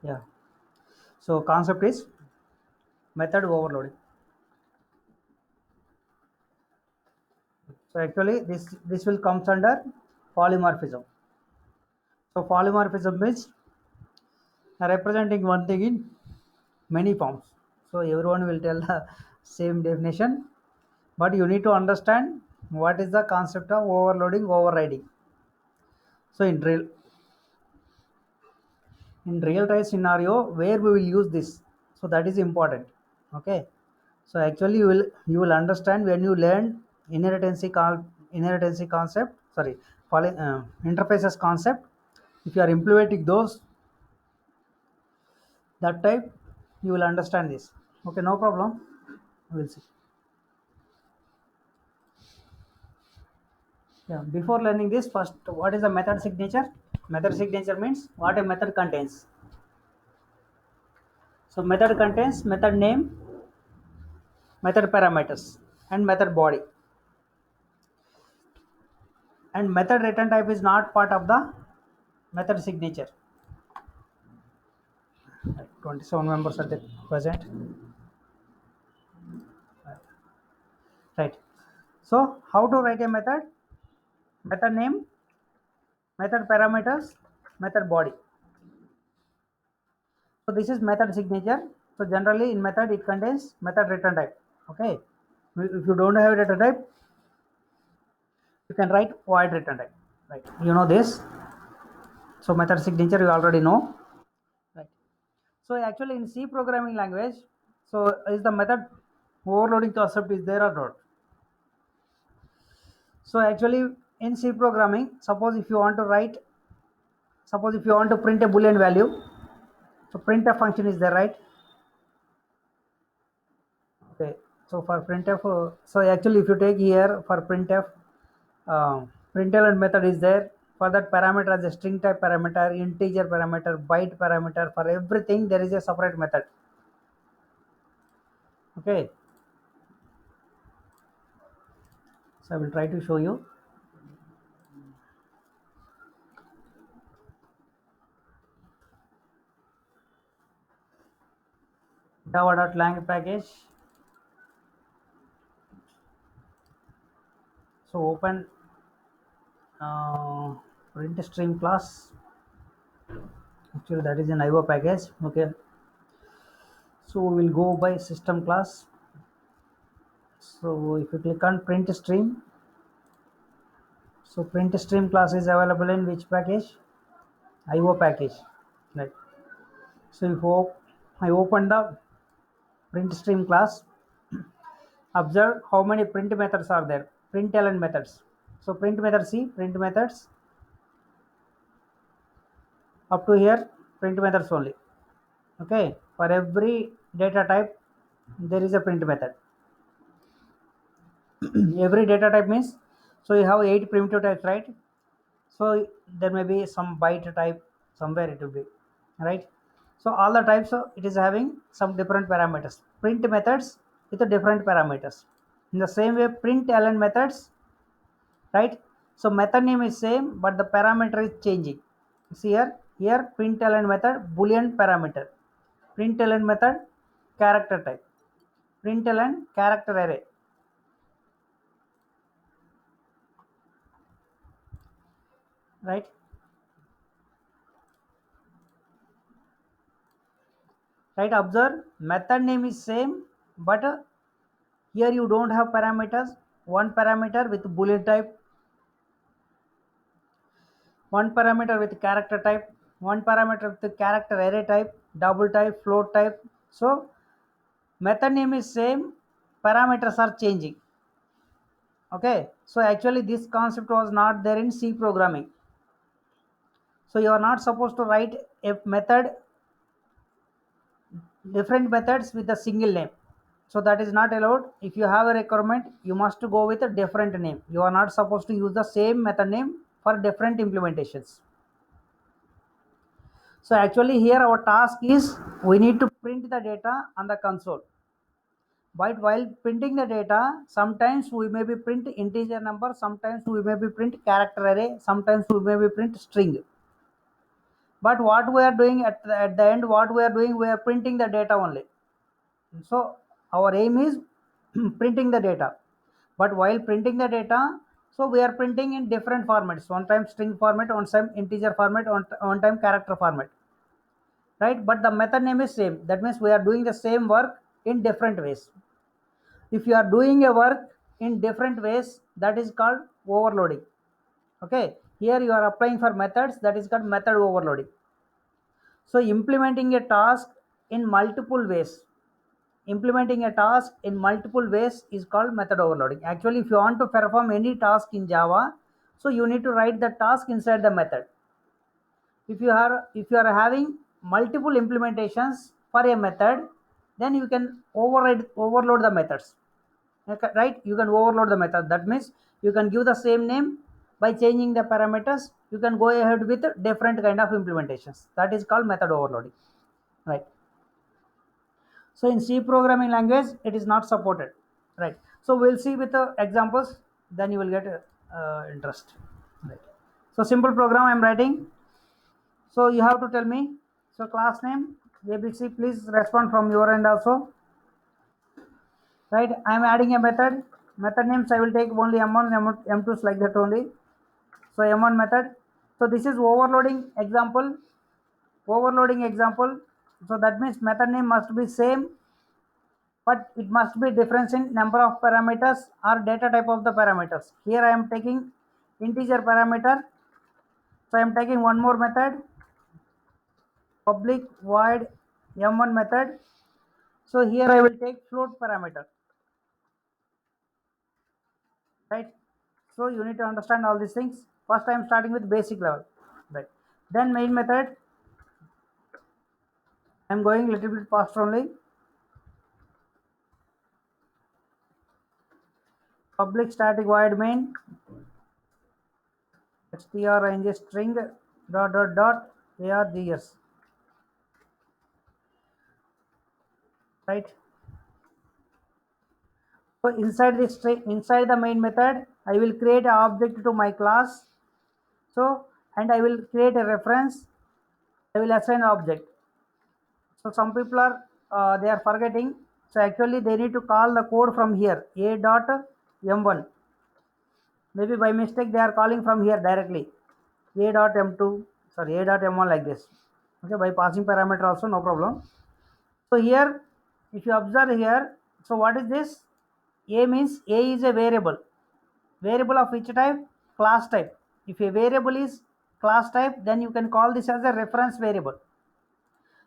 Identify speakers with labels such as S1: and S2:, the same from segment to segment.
S1: Yeah. So concept is method overloading. So actually this will comes under polymorphism. So polymorphism means representing one thing in many forms. So everyone will tell the same definition, but you need to understand what is the concept of overloading, overriding. So in real time scenario where we will use this, so that is important. Okay. So actually you will understand when you learn inheritance concept, sorry, interfaces concept. If you are implementing those, that type, you will understand this. Okay, no problem. We'll see. Yeah, before learning this, first, what is the method signature? Method signature means what a method contains. So method contains method name, method parameters, and method body. And method return type is not part of the method signature. 27 members are there present. Right. So how to write a method? Method name, method parameters, method body. So this is method signature. So generally in method it contains method return type. Okay. If you don't have data type, you can write void return type. Right. You know this. So method signature you already know. Right. So actually in C programming language, so is the method overloading concept is there or not? So actually in C programming, suppose if you want to print a boolean value, so printf function is there, right? Okay. So for printf, so actually if you take here for printf, println method is there. For that parameter as a string type parameter, integer parameter, byte parameter, for everything there is a separate method. Okay. So I will try to show you. Java.lang package. So open print stream class. Actually that is an IO package. Okay. So we will go by system class. So if you click on print stream, so print stream class is available in which package? IO package. Right. So if I open the print stream class, observe how many print methods are there. Println methods. So print method C, print methods up to here, print methods only. Okay. For every data type, there is a print method. Every data type means, so you have 8 primitive types, right? So there may be some byte type somewhere, it will be, right? So all the types, it is having some different parameters. Print methods with the different parameters. In the same way, println methods, right? So method name is same, but the parameter is changing. See here println method boolean parameter, println method character type, println character array, right? Right. Observe method name is same, but here you don't have parameters. One parameter with boolean type, one parameter with character type, one parameter with character array type, double type, float type. So method name is same, parameters are changing. Okay. So actually this concept was not there in C programming. So you are not supposed to write a method, different methods with a single name. So that is not allowed. If you have a requirement, you must go with a different name. You are not supposed to use the same method name for different implementations. So actually here our task is we need to print the data on the console. But while printing the data, sometimes we may be print integer number, sometimes we may be print character array, sometimes we may be print string. But what we are doing at the end, what we are doing, we are printing the data only. So our aim is printing the data. But while printing the data, so we are printing in different formats: one time string format, one time integer format, one time character format, right? But the method name is same. That means we are doing the same work in different ways. If you are doing a work in different ways, that is called overloading. Okay, here you are applying for methods, that is called method overloading. So implementing a task in multiple ways, implementing a task in multiple ways is called method overloading. Actually, if you want to perform any task in Java, so you need to write the task inside the method. If you are having multiple implementations for a method, then you can overload the methods. Okay, right? You can overload the method. That means you can give the same name. By changing the parameters, you can go ahead with different kind of implementations. That is called method overloading, right? So in C programming language, it is not supported, right? So we'll see with the examples, then you will get interest, right? So simple program I'm writing. So you have to tell me. So class name ABC. Please respond from your end also, right? I'm adding a method. Method names I will take only M1, M2 like that only. So M1 method. So this is overloading example. Overloading example. So that means method name must be same, but it must be difference in number of parameters or data type of the parameters. Here I am taking integer parameter. So I am taking one more method, public void M1 method. So here I will take float parameter, right? So you need to understand all these things. First I am starting with basic level, right? Then main method. I am going little bit faster only. Public static void main string string dot args, right? So inside this inside the main method, I will create an object to my class. So and I will create a reference. I will assign object. So some people are they are forgetting. So actually they need to call the code from here, a dot m1. Maybe by mistake they are calling from here directly, a dot m2, sorry, a dot m1 like this. Okay, by passing parameter also no problem. So here, if you observe here, so what is this? A means a is a variable. Variable of which type? Class type. If a variable is class type, then you can call this as a reference variable.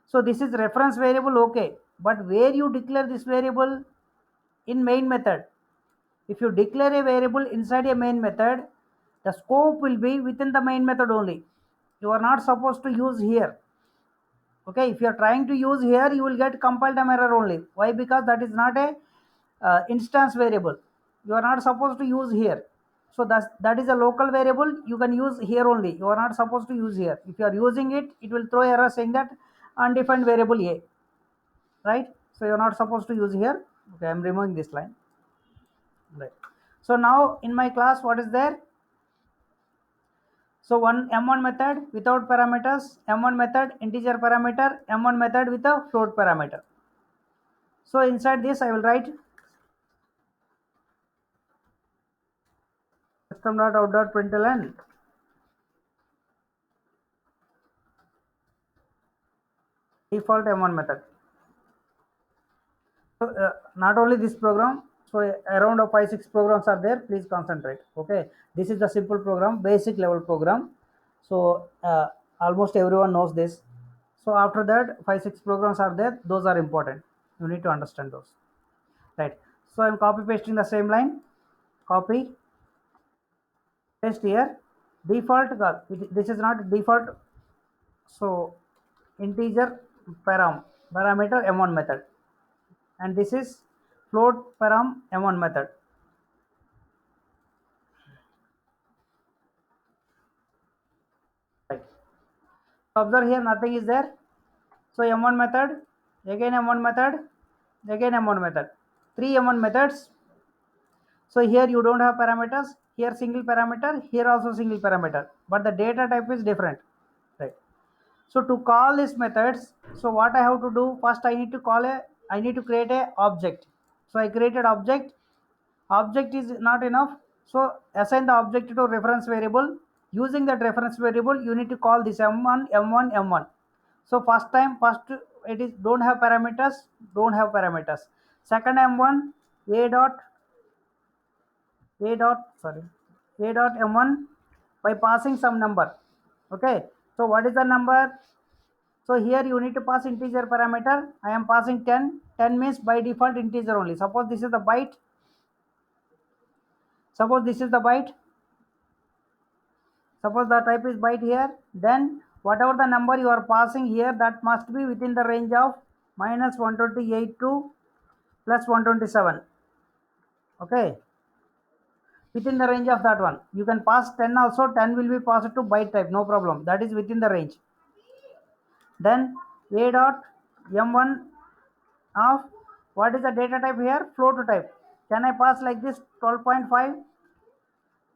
S1: So this is reference variable, okay. But where you declare this variable? In main method. If you declare a variable inside a main method, the scope will be within the main method only. You are not supposed to use here. Okay, if you are trying to use here, you will get compile time error only. Why? Because that is not a instance variable. You are not supposed to use here. So that is a local variable. You can use here only. You are not supposed to use here. If you are using it, it will throw error saying that undefined variable a, right? So you are not supposed to use here. Okay, I'm removing this line, right? So now in my class, what is there? So one M1 method without parameters, M1 method integer parameter, M1 method with a float parameter. So inside this I will write system.out.println default M1 method. So not only this program, so around 5-6 programs are there. Please concentrate. Okay, this is the simple program, basic level program. So almost everyone knows this. So after that, 5-6 programs are there. Those are important. You need to understand those, right? So I'm copy pasting the same line. Copy, paste here. Default. This is not default. So integer parameter M1 method, and this is float param M1 method. Right. Observe here, nothing is there. So M1 method, again M1 method, again M1 method. 3 M1 methods. So here you don't have parameters. Here single parameter. Here also single parameter. But the data type is different. Right. So to call these methods, so what I have to do, first I need to create a object. So I created object. Object is not enough, so assign the object to reference variable. Using that reference variable, you need to call this m1 m1 m1. So first it is don't have parameters. Second m1 a dot a dot sorry a dot m1 by passing some number. Okay, so what is the number? So here you need to pass integer parameter. I am passing 10. 10 means by default integer only. Suppose this is the byte. Suppose this is the byte. Suppose the type is byte here. Then whatever the number you are passing here, that must be within the range of minus 128 to plus 127. Okay, within the range of that one. You can pass 10 also. 10 will be passed to byte type. No problem. That is within the range. Then a dot m1 of what is the data type here? Float type. Can I pass like this 12.5?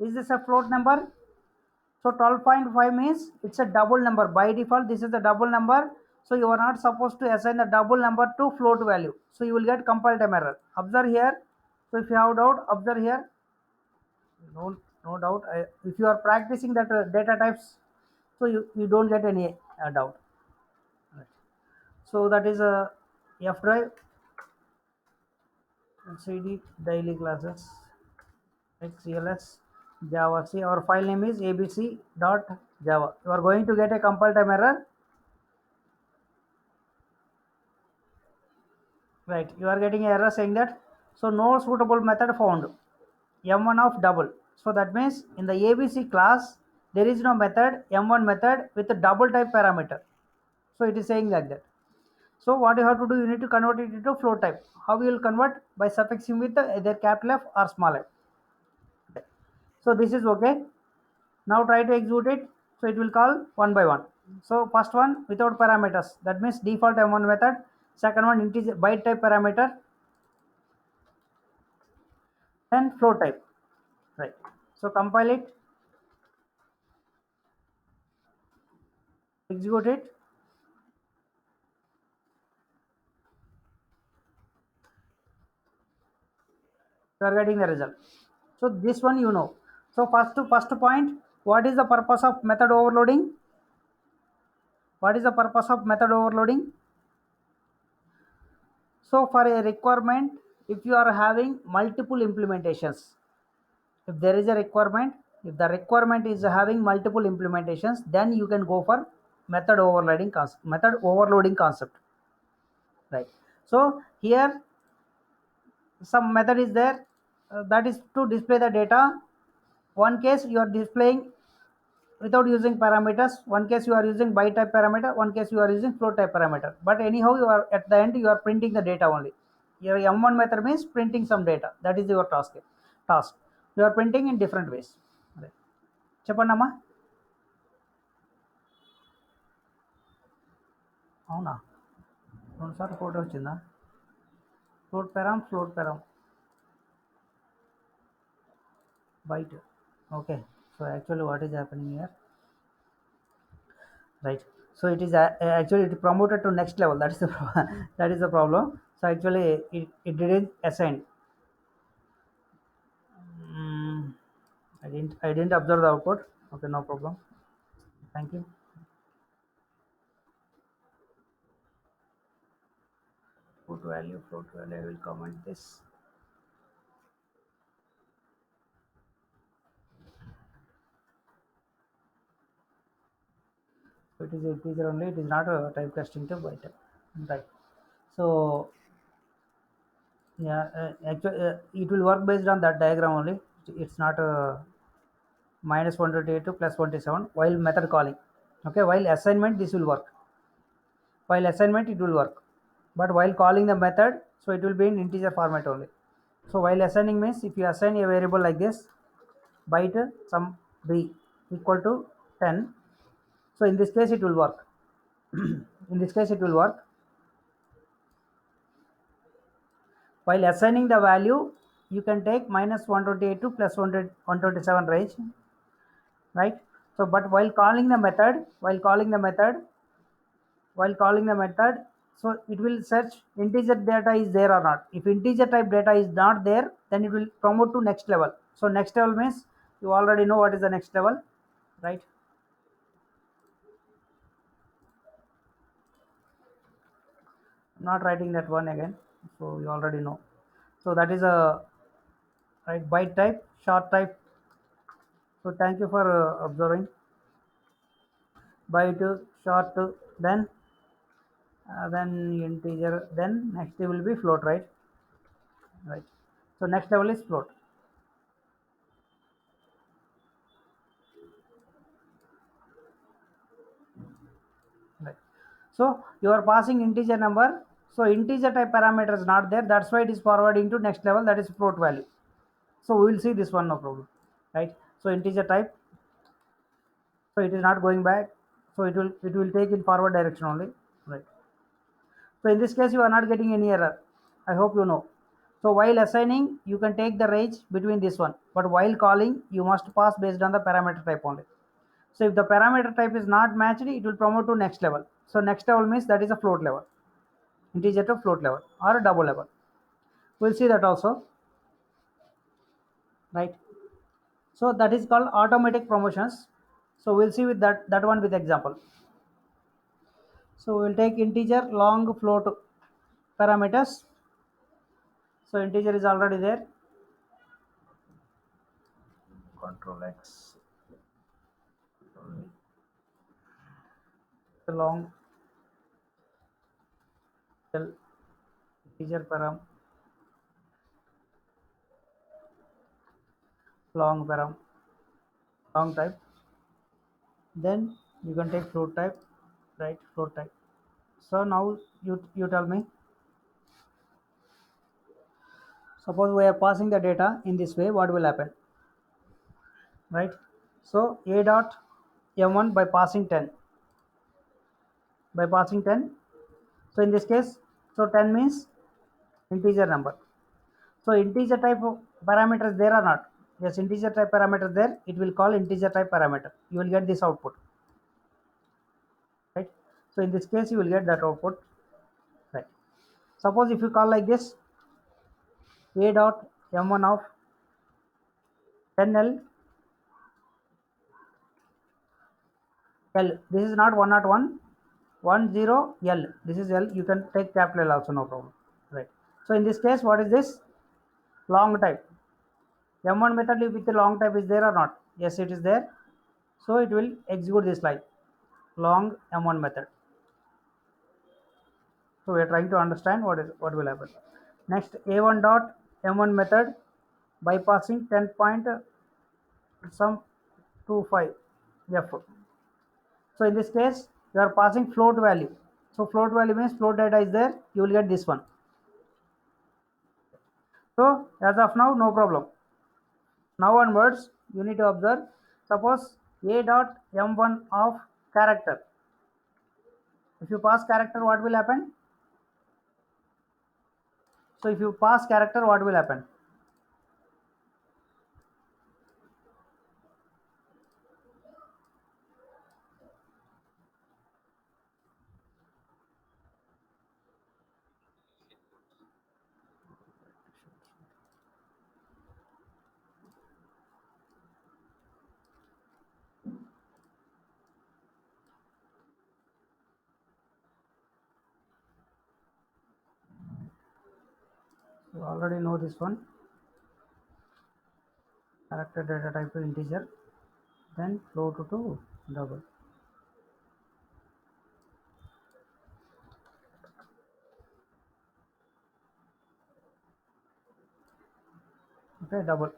S1: Is this a float number? So 12.5 means it's a double number. By default, this is the double number. So you are not supposed to assign the double number to float value. So you will get compile time error. Observe here. So if you have doubt, observe here. No doubt. If you are practicing that data types, so you don't get any doubt. Right. So that is a F drive. CD daily classes xcls java. See, our file name is abc.java. You are going to get a compile time error. Right, you are getting an error saying that so no suitable method found, m1 of double. So that means in the abc class there is no method m1 method with a double type parameter. So it is saying like that. So what you have to do, you need to convert it into float type. How you will convert? By suffixing with either capital F or small f. So this is okay. Now try to execute it. So it will call one by one. So first one without parameters, that means default m1 method. Second one integer byte type parameter, then float type. Right. So compile it, execute it. You are getting the result. So this one you know. So first point, what is the purpose of method overloading? What is the purpose of method overloading? So for a requirement, if you are having multiple implementations, if there is a requirement, if the requirement is having multiple implementations, then you can go for method overloading concept. Right. So here some method is there, that is to display the data. One case you are displaying without using parameters, one case you are using byte type parameter, one case you are using float type parameter, but anyhow you are at the end you are printing the data only. Your m1 method means printing some data, that is your task you are printing in different ways. చెప్పండమ్మా. అవునా, రెండుసార్లు photo వచ్చిందా? Float param byte. Okay, so actually what is happening here? Right, so it is actually it promoted to next level, that is the that is the problem. So actually it didn't assign. mm, I didn't observe the output. Okay, no problem. Thank you. Float value, I will comment this. So it is a teacher only, it is not a typecasting to byte. Right. So yeah, actually it will work based on that diagram only. It's not minus 128 to plus 27 while method calling. Okay, while assignment this will work. While assignment it will work, but while calling the method, so it will be in integer format only. So while assigning means if you assign a variable like this, byte some b equal to 10, so in this case it will work. In this case it will work. While assigning the value, you can take minus 128 to plus 127 range, right? So but while calling the method, while calling the method. So it will search integer data is there or not. If integer type data is not there, then it will promote to next level. So next level means you already know what is the next level, right? I'm not writing that one again, so you already know. So that is a right byte type, short type. So thank you for observing. Byte, short, then integer, then next will be float, right? Right. So next level is float. Right. So you are passing integer number. So integer type parameter is not there. That's why it is forwarding to next level. That is float value. So we will see this one, no problem. Right. So integer type. So it is not going back. So it will take in forward direction only. Right. So in this case, you are not getting any error. I hope you know. So while assigning, you can take the range between this one. But while calling, you must pass based on the parameter type only. So if the parameter type is not matched, it will promote to next level. So next level means that is a float level, integer to float level or a double level. We'll see that also, right? So that is called automatic promotions. So we'll see with that one with example. So we'll take integer, long, float parameters. So integer is already there. Control X, the long integer param, long param, long type. Then you can take float type, right? Float type. So now you tell me. Suppose we are passing the data in this way, what will happen, right? So a dot m1 by passing 10. So in this case, so 10 means integer number. So integer type of parameters there or not? Yes, integer type parameter there. It will call integer type parameter. You will get this output, right? So in this case, you will get that output, right? Suppose if you call like this, a dot m1 of 10l l. This is not 101, 10 l. This is l. You can take capital L also, no problem, right? So in this case, what is this? Long type. M1 method with the long type is there or not? Yes, it is there. So it will execute this line, long M1 method. So we are trying to understand what will happen. Next, A1 dot M1 method bypassing 10 point some 25 F. So in this case, you are passing float value. So float value means float data is there. You will get this one. So as of now, no problem. Now onwards, you need to observe. Suppose A dot M1 of character. If you pass character, what will happen? So if you pass character, what will happen? You already know this one. Character data type to integer, then float to double. Okay, double.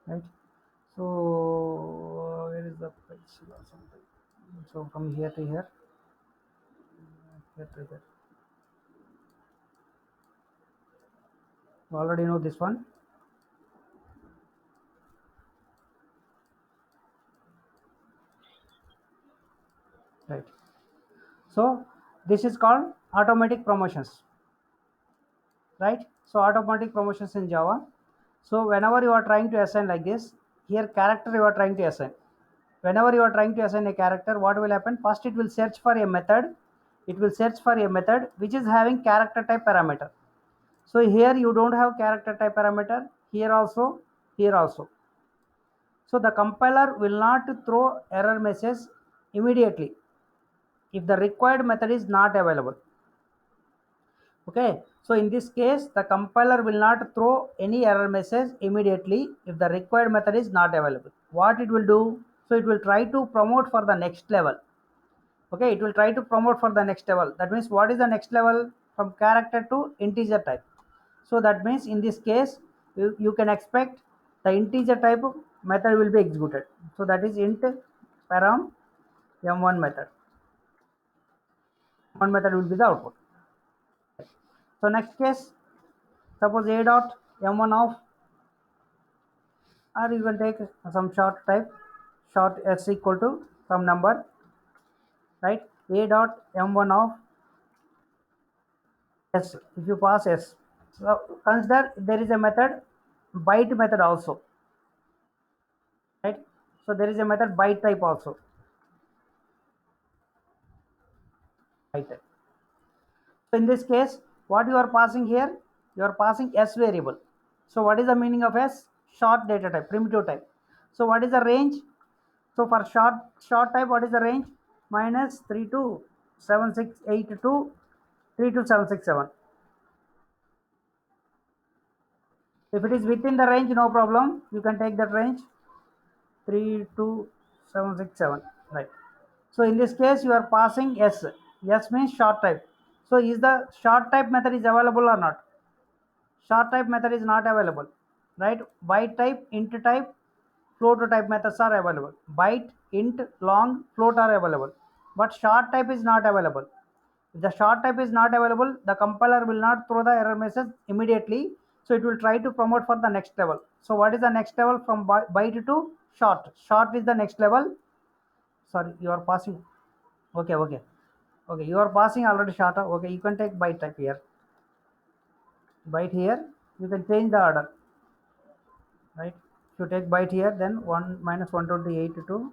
S1: Right. So where is the pencil or something? So from here to here, here to there. You already know this one, right? So this is called automatic promotions, right? So automatic promotions in Java. So whenever you are trying to assign like this, here character you are trying to assign. Whenever you are trying to assign a character, what will happen? First it will search for a method. It will search for a method which is having character type parameter. So here you don't have character type parameter, here also, here also. So the compiler will not throw error message immediately if the required method is not available. Okay, so in this case, the compiler will not throw any error message immediately if the required method is not available. What it will do? So it will try to promote for the next level. Okay, it will try to promote for the next level. That means what is the next level? From character to integer type. So that means in this case, you can expect the integer type of method will be executed. So that is int param m1 method. One method will be the output. So next case, suppose a dot m1 of, or you can take some short type, short s equal to some number, right? A dot m1 of s. If you pass s, so consider there is a method byte method also, right? So there is a method byte type also, byte type. So in this case, what you are passing here, you are passing s variable. So what is the meaning of s? Short data type, primitive type. So what is the range? So for short type, what is the range? Minus 3 to 768 to 3 to 767. If it is within the range, no problem. You can take that range 3 to 767. Right. So in this case, you are passing S. S means short type. So is the short type method is available or not? Short type method is not available. Right. Byte type, int type, float type methods are available. Byte, int, long, float are available. But short type is not available. If the short type is not available, the compiler will not throw the error message immediately. So it will try to promote for the next level. So what is the next level from byte to short? Short is the next level. Sorry, you are passing. Okay, okay. Okay, you are passing already short. Okay, you can take byte type here. Byte here, you can change the order. Right? If you take byte here, then 1 minus 128 to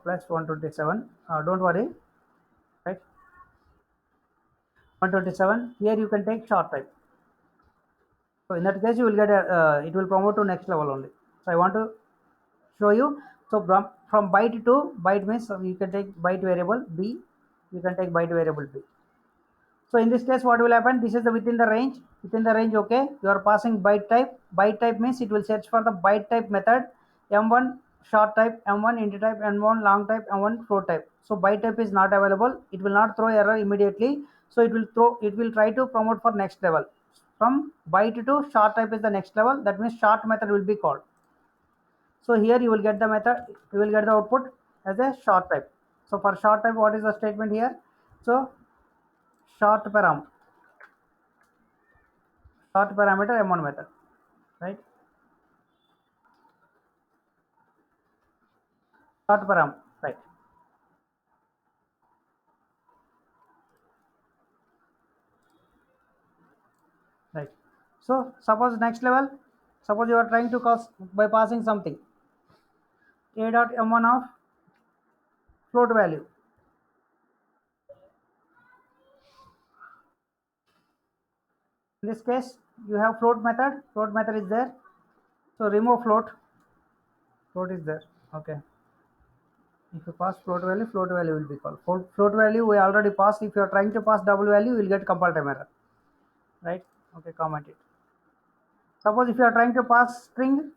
S1: plus 127. Don't worry. Right? 127. Here you can take short type. So in that case, you will get a, it will promote to next level only. So I want to show you. So from byte to byte means you can take byte variable b, you can take byte variable b. So in this case, what will happen? This is the within the range. Within the range, okay. You are passing byte type. Byte type means it will search for the byte type method. M1 short type, M1 int type, M1 long type, M1 float type. So byte type is not available. It will not throw error immediately. So it will throw. It will try to promote for next level. From byte to short type is the next level. That means short method will be called. So here you will get the method. You will get the output as a short type. So for short type, what is the statement here? So short param. Short parameter m1 method, right? Short param, right? Right. So suppose next level, suppose you are trying to cause by passing something a dot m1 of float value. In this case, you have float method. Float method is there. So remove float. Float is there. Okay. If you pass float value will be called. Float value we already passed. If you are trying to pass double value, you will get compile time error. Right? Okay, comment it. Suppose if you are trying to pass string, you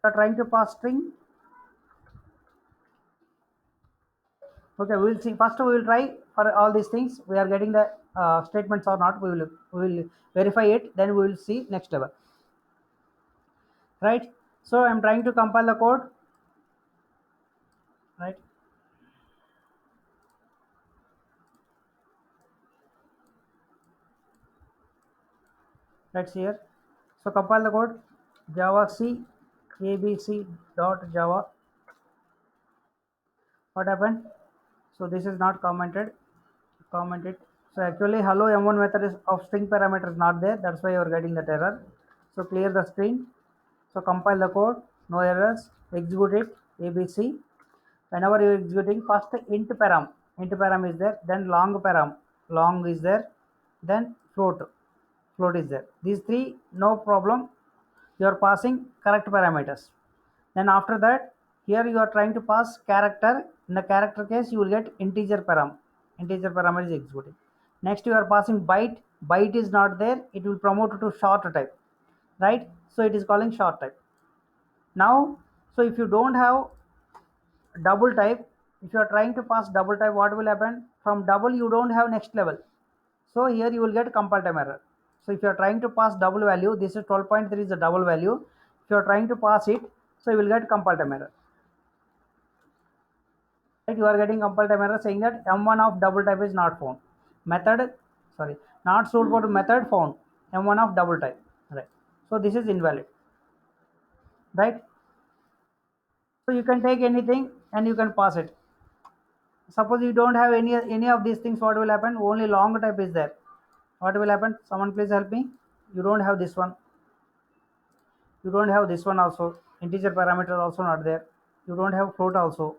S1: are trying to pass string. Okay, we will see. First, we will try for all these things. We are getting the statements or not. We will verify it. Then we will see next level. Right. So I'm trying to compile the code. Right. Let's here. So compile the code. Java C abc dot java. What happened? So this is not commented. Comment it. So actually hello m1 method is of string parameter is not there, that's why you are getting that error. So clear the screen. So compile the code, no errors, execute it, ABC. Whenever you are executing, first int param is there, then long is there, then float is there. These three, no problem, you are passing correct parameters. Then after that, here you are trying to pass character. In the character case, you will get integer param is executing. Next you are passing byte is not there, it will promote to short type, right? So it is calling short type. Now, so if you don't have double type, if you are trying to pass double type, what will happen? From double you don't have next level, so here you will get compile time error. So if you are trying to pass double value, this is 12.3 is the double value, if you are trying to pass it, so you will get compile time error, right? You are getting compile time error saying that m1 of double type is not found, method, sorry, not suitable method found, m1 of double type, right? So this is invalid, right? So you can take anything and you can pass it. Suppose you don't have any of these things, what will happen? Only long type is there, what will happen? Someone please help me. You don't have this one, you don't have this one also, integer parameter also not there, you don't have float also,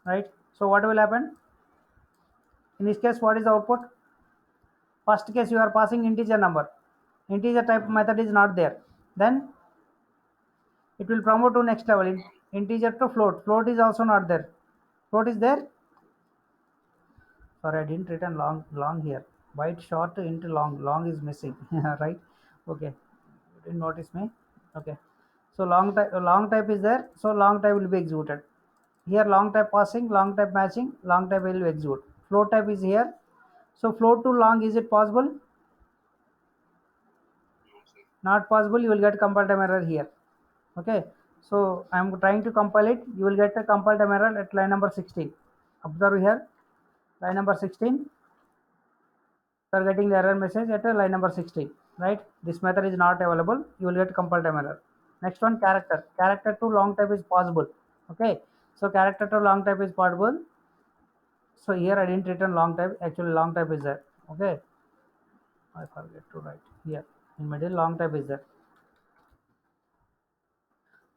S1: right? So what will happen in this case? What is the output? First case you are passing integer number, integer type method is not there, then it will promote to next level, integer to float is also not there, float is there. Sorry, I didn't written long here. Byte short into long is missing. Right? Okay, you didn't notice me. Okay, so long type is there, so long type will be executed. Here long type passing, long type matching, long type will execute. Float type is here, so float to long, is it possible? Not possible, you will get compile time error here. Okay, so I am trying to compile it, you will get a compile time error at line number 16. Observe here, line number 16, you are getting the error message at line number 16, right? This method is not available, you will get compile time error. Next one, character to long type is possible. Okay, so character to long type is possible. So here I didn't return long type, actually long type is there. Okay, I forget to write here in middle, long type is there,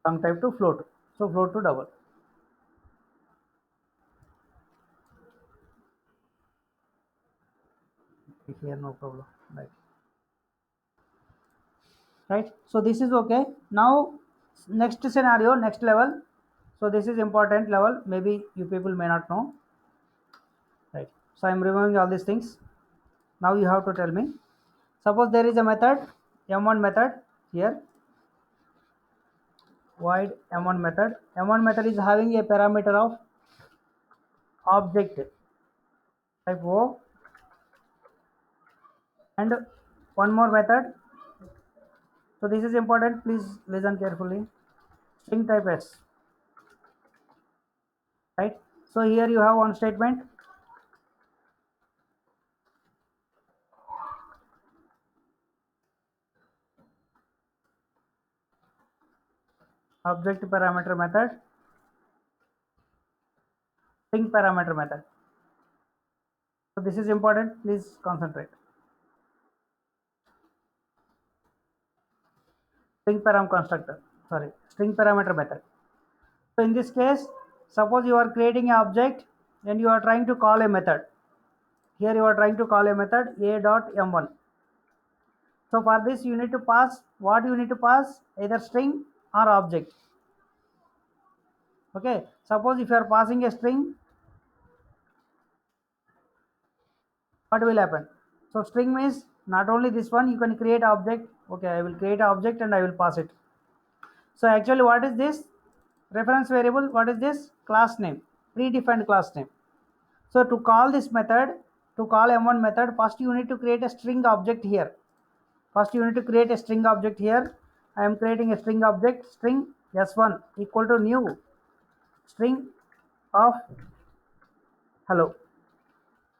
S1: long type to float, so float to double. Here no problem, right? So this is okay. Now next scenario, next level. So this is important level, maybe you people may not know, right? So I'm removing all these things. Now you have to tell me, suppose there is a method m1 method here, void m1 method is having a parameter of object type o, and one more method. So this is important, please listen carefully, string type s, right? So here you have one statement, object parameter method, string parameter method. So this is important, please concentrate. String param constructor, sorry, string parameter method. So in this case, suppose you are creating an object and you are trying to call a method. Here you are trying to call a method a dot m1. So for this you need to pass, what you need to pass, either string or object. Okay, suppose if you are passing a string, what will happen? So string means not only this one, you can create object. Okay, I will create an object and I will pass it. So actually what is this? Reference variable, what is this? Class name, predefined class name. So to call this method, to call m1 method, first you need to create a string object here. First you need to create a string object here. I am creating a string object, string s1 equal to new string of hello.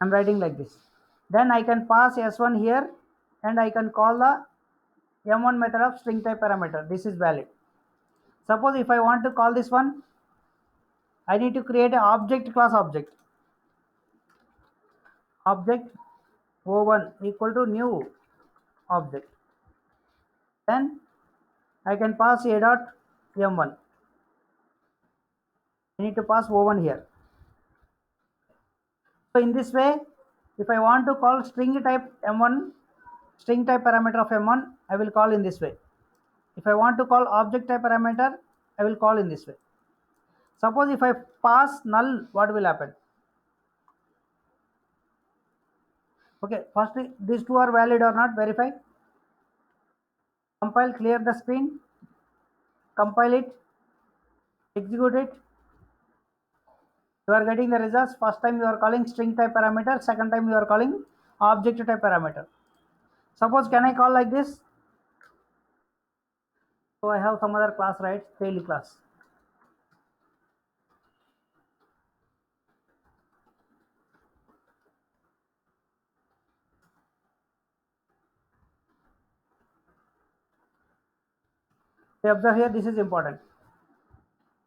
S1: I am writing like this. Then I can pass s1 here and I can call the m1 method of string type parameter. This is valid. Suppose if I want to call this one, I need to create an object class object. object o1 equal to new object. Then I can pass a dot m1. I need to pass o1 here. So in this way, if I want to call string type m1, string type parameter of m1, I will call in this way. If I want to call object type parameter, I will call in this way. Suppose if I pass null, what will happen? Okay, first these two are valid or not, verify. Compile, clear the screen, compile it, execute it. You are getting the results. First time you are calling string type parameter, second time you are calling object type parameter. Suppose can I call like this? So I have some other class, right? Child class. So observe here, this is important,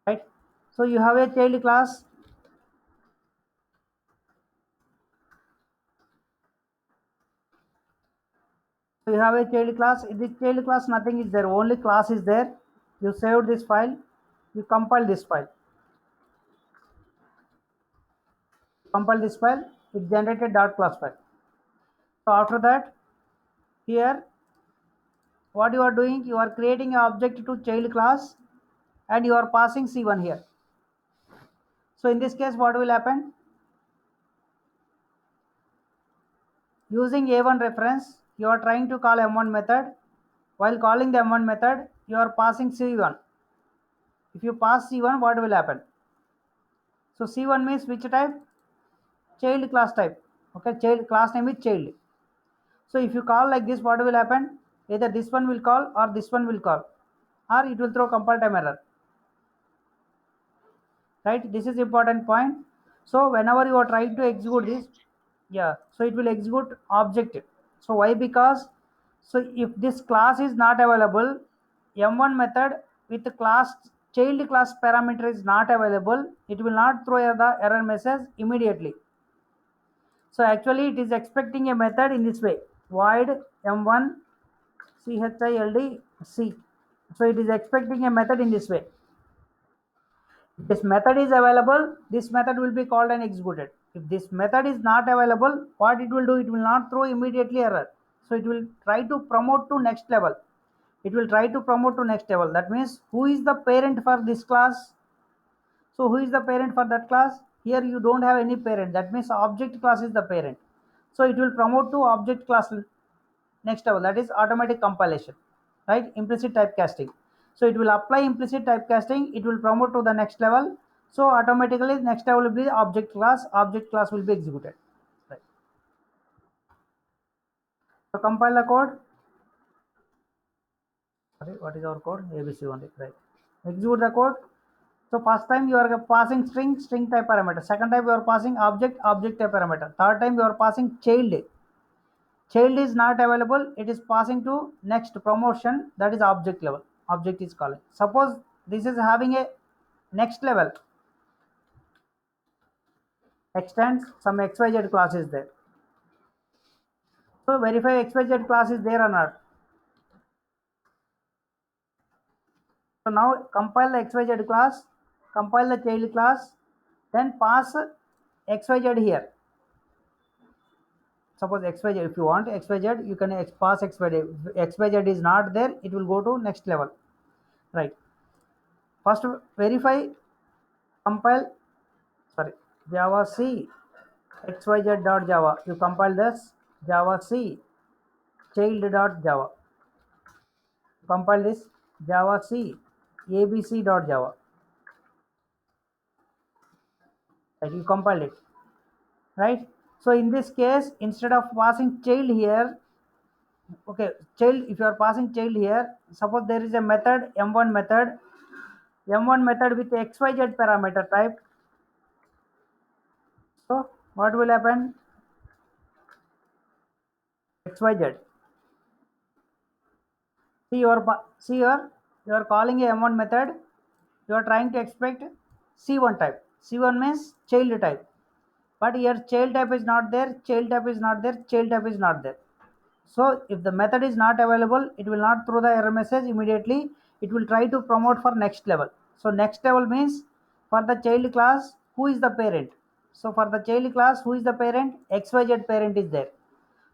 S1: right? So you have a child class. So you have a child class. In this child class, nothing is there. Only class is there. You saved this file. You compile this file. Compile this file. It generated dot class file. So after that, here, what you are doing? You are creating an object to child class, and you are passing C1 here. So in this case, what will happen? Using A1 reference, you are trying to call M1 method. While calling the M1 method, you are passing C1. If you pass C1, what will happen? So C1 means which type? Child class type. Okay, child class name is child. So if you call like this, what will happen? Either this one will call or this one will call, or it will throw compile time error. Right? This is important point. So whenever you are trying to execute this, yeah, so it will execute object. So why? Because so if this class is not available, m1 method with the class child class parameter is not available, it will not throw the error message immediately. So actually it is expecting a method in this way, void m1 child c. So it is expecting a method in this way. This method is available, this method will be called and executed. If this method is not available, what it will do? It will not throw immediately error. So it will try to promote to next level. It will try to promote to next level. That means who is the parent for this class? So who is the parent for that class? Here you don't have any parent. That means object class is the parent. So it will promote to object class next level, that is automatic compilation, right? Implicit typecasting. So it will apply implicit typecasting, it will promote to the next level. So automatically next level will be object class will be executed, right? So compile the code. Sorry, what is our code? ABC only, right? Execute the code. So first time you are passing string type parameter, second time you are passing object type parameter, third time you are passing child is not available, it is passing to next promotion, that is object level. Object is calling. Suppose this is having a next level, extends some xyz class is there. So verify xyz class is there or not. So now compile the xyz class, compile the child class, then pass xyz here. Suppose xyz, if you want xyz, you can pass xyz. If xyz is not there, it will go to next level, right? First verify, compile, sorry, java c xyz.java, you compile this, java c child.java, compile this, java c abc.java, right? You compile it, right? So in this case, instead of passing child here, okay, child, if you are passing child here, suppose there is a method m1 method with xyz parameter type. So what will happen? Xyz, see here, you are calling a m1 method, you are trying to expect c1 type. C1 means child type. but here child type is not there, child type is not there, child type is not there. So if the method is not available, it will not throw the error message immediately. It will try to promote for next level. So next level means for the child class, who is the parent? So for the child class, who is the parent? XYZ parent is there.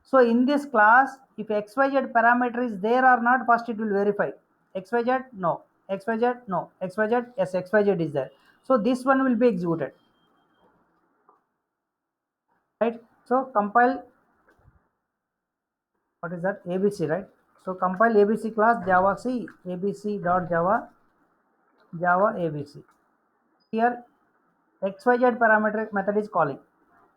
S1: So in this class, if XYZ parameter is there or not, first it will verify. XYZ, no. XYZ, no. XYZ, yes, XYZ is there. So this one will be executed. Right? So compile, what is that? ABC, right? So compile ABC class Java C, ABC dot Java, Java ABC. Here XYZ parameter method is calling.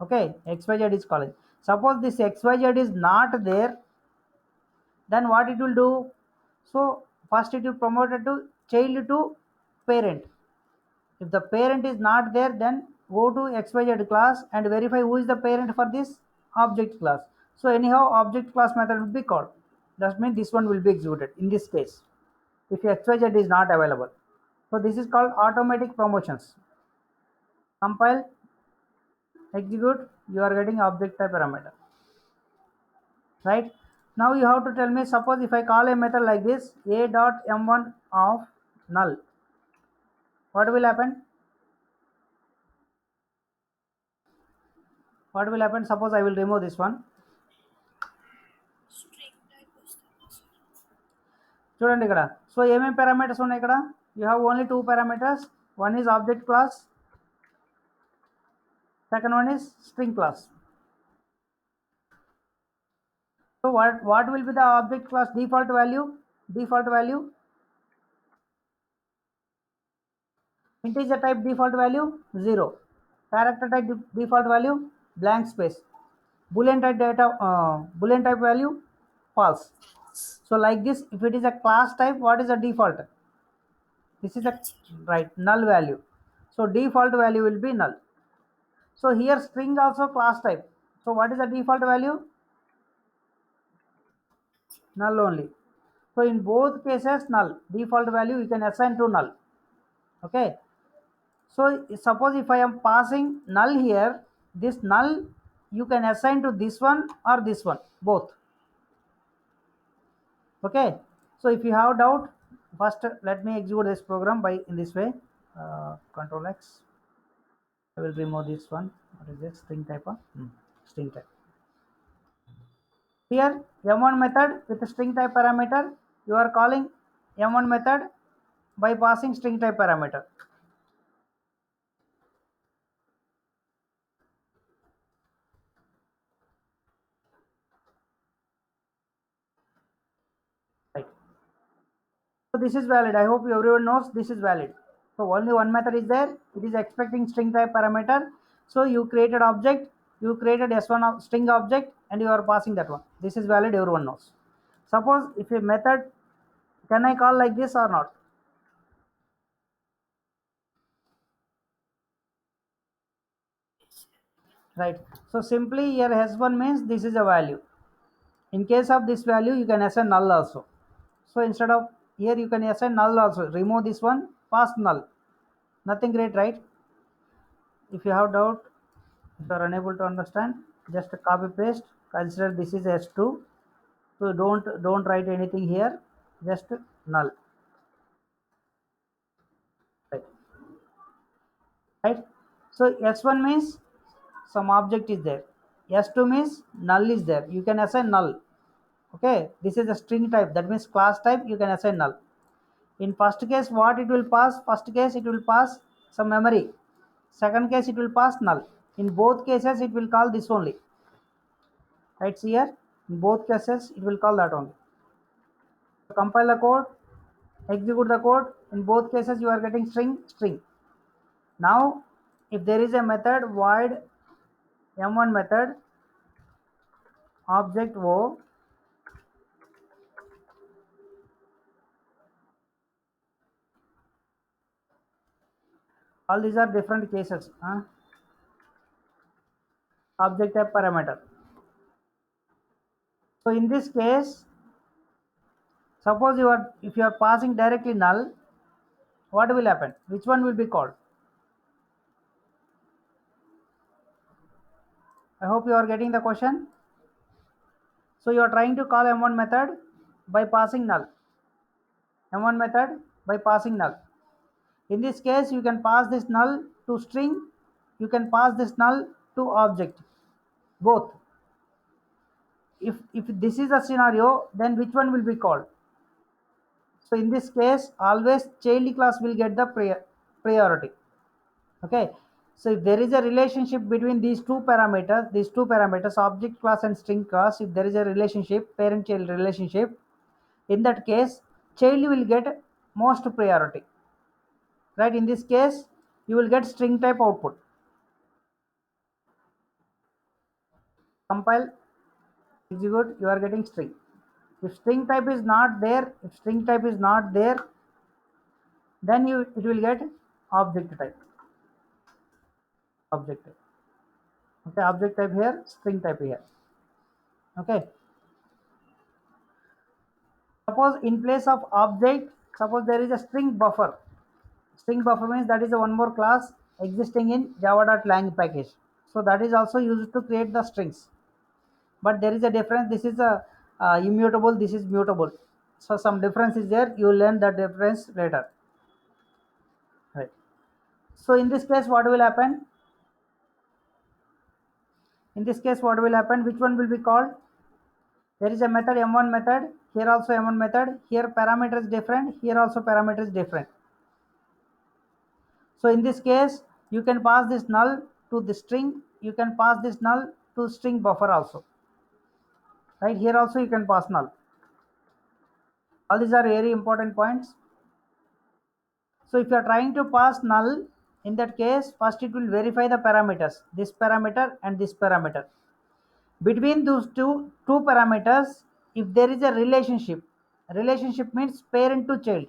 S1: Okay, XYZ is calling. Suppose this XYZ is not there, then what it will do? So first it will promote it to child to parent. If the parent is not there, then go to XYZ class and verify who is the parent for this object class. So anyhow, object class method will be called. That means this one will be executed in this case if XYZ is not available. So this is called automatic promotions. Compile, execute, you are getting object type parameter. Right? Now you have to tell me, suppose if I call a method like this, a dot m1 of null, what will happen? What will happen? Suppose I will remove this one. చూడండి ఇక్కడ so ఏమేం parameters ఉన్నాయి ఇక్కడ you have only two parameters one is object class second one is string class so what will be the object class default value integer type default value 0 character type default value blank space boolean type data boolean type value false. So like this, if it is a class type, what is the default? This is a right null value. So default value will be null. So here string also class type. So what is the default value? Null only. So in both cases null. Default value you can assign to null. Okay. So suppose if I am passing null here, this null you can assign to this one or this one, both. Okay. So if you have doubt, first let me execute this program by in this way. Control X. I will remove this one. What is this? String type? String type. Here m1 method with string type parameter, you are calling m1 method by passing string type parameter. Right. So this is valid. I hope everyone knows this is valid. So only one method is there. It is expecting string type parameter. So you created object, you created s1 string object, and you are passing that one. This is valid. Everyone knows. Suppose if a method, can I call like this or not? Right. So simply here s1 means this is a value. In case of this value, you can assign null also. So instead of here, you can assign null also. Remove this one, pass null. Nothing great, right? If you have doubt, if you are unable to understand, just copy paste. Consider this is s2. So don't write anything here. Just null. Right. Right. So s1 means some object is there. S2 means null is there. You can assign null. Okay. This is a string type. That means class type. You can assign null. In first case, what it will pass? First case, it will pass some memory. Second case, it will pass null. In both cases, it will call this only. Right here, in both cases, it will call that only. So compile the code, execute the code. In both cases, you are getting string. Now, if there is a method void m1 method object o, all these are different cases. Object type parameter. So in this case, suppose if you are passing directly null, what will happen? Which one will be called? I hope you are getting the question. So you are trying to call M1 method by passing null. M1 method by passing null. In this case, you can pass this null to string, you can pass this null to object, both. If this is a scenario, then which one will be called? So in this case, always child class will get the priority. Okay. So if there is a relationship between these two parameters, object class and string class, if there is a relationship, parent-child relationship, in that case, child will get most priority. Right? In this case, you will get string type output. Compile, execute, you are getting string. If string type is not there, then it will get object type. Object type. Okay, object type here, string type here. Okay. Suppose in place of object, suppose there is a string buffer. String buffer means that is a one more class existing in java.lang package. So that is also used to create the strings. But there is a difference. This is a immutable, this is mutable. So some difference is there. You will learn that difference later. Right. So in this case, what will happen? In this case, what will happen? Which one will be called? There is a method M1 method. Here also M1 method. Here parameter is different. Here also parameter is different. So in this case, you can pass this null to the string. You can pass this null to string buffer also. Right here also you can pass null. All these are very important points. So if you are trying to pass null, in that case, first it will verify the parameters, this parameter and this parameter. Between those two parameters, if there is a relationship means parent to child.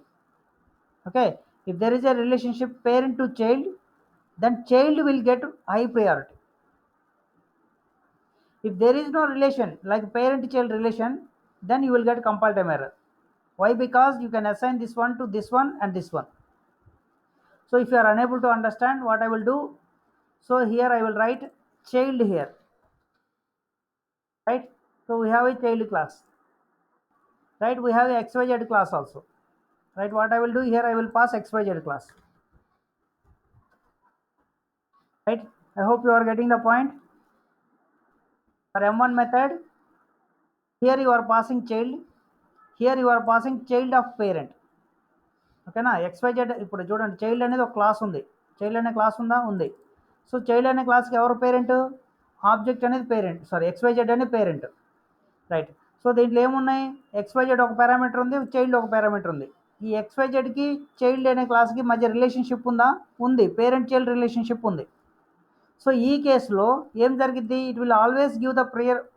S1: Okay, if there is a relationship parent to child, then child will get high priority. If there is no relation like parent child relation, then you will get compile time error. Why? Because you can assign this one to this one and this one. So if you are unable to understand, what I will do, so here I will write child here, right? So we have a child class, right? We have a xyz class also, right? What I will do here, I will pass xyz class, right? I hope you are getting the point. For M1 method, here you are passing child, here you are passing child of parent. ఓకేనా XYZ ఇప్పుడు చూడండి child అనేది ఒక class ఉంది child అనే class ఉందా ఉంది so child అనే క్లాస్కి ఎవరు పేరెంట్ ఆబ్జెక్ట్ అనేది పేరెంట్ సారీ ఎక్స్వైజెడ్ అనే పేరెంట్ రైట్ సో దీంట్లో ఏమున్నాయి ఎక్స్వైజెడ్ ఒక పారామీటర్ ఉంది చైల్డ్ ఒక పారామీటర్ ఉంది ఈ ఎక్స్వైజెడ్కి చైల్డ్ అనే క్లాస్కి మధ్య రిలేషన్షిప్ ఉందా ఉంది పేరెంట్ చైల్డ్ రిలేషన్షిప్ ఉంది సో ఈ కేసులో ఏం జరిగింది it will always give the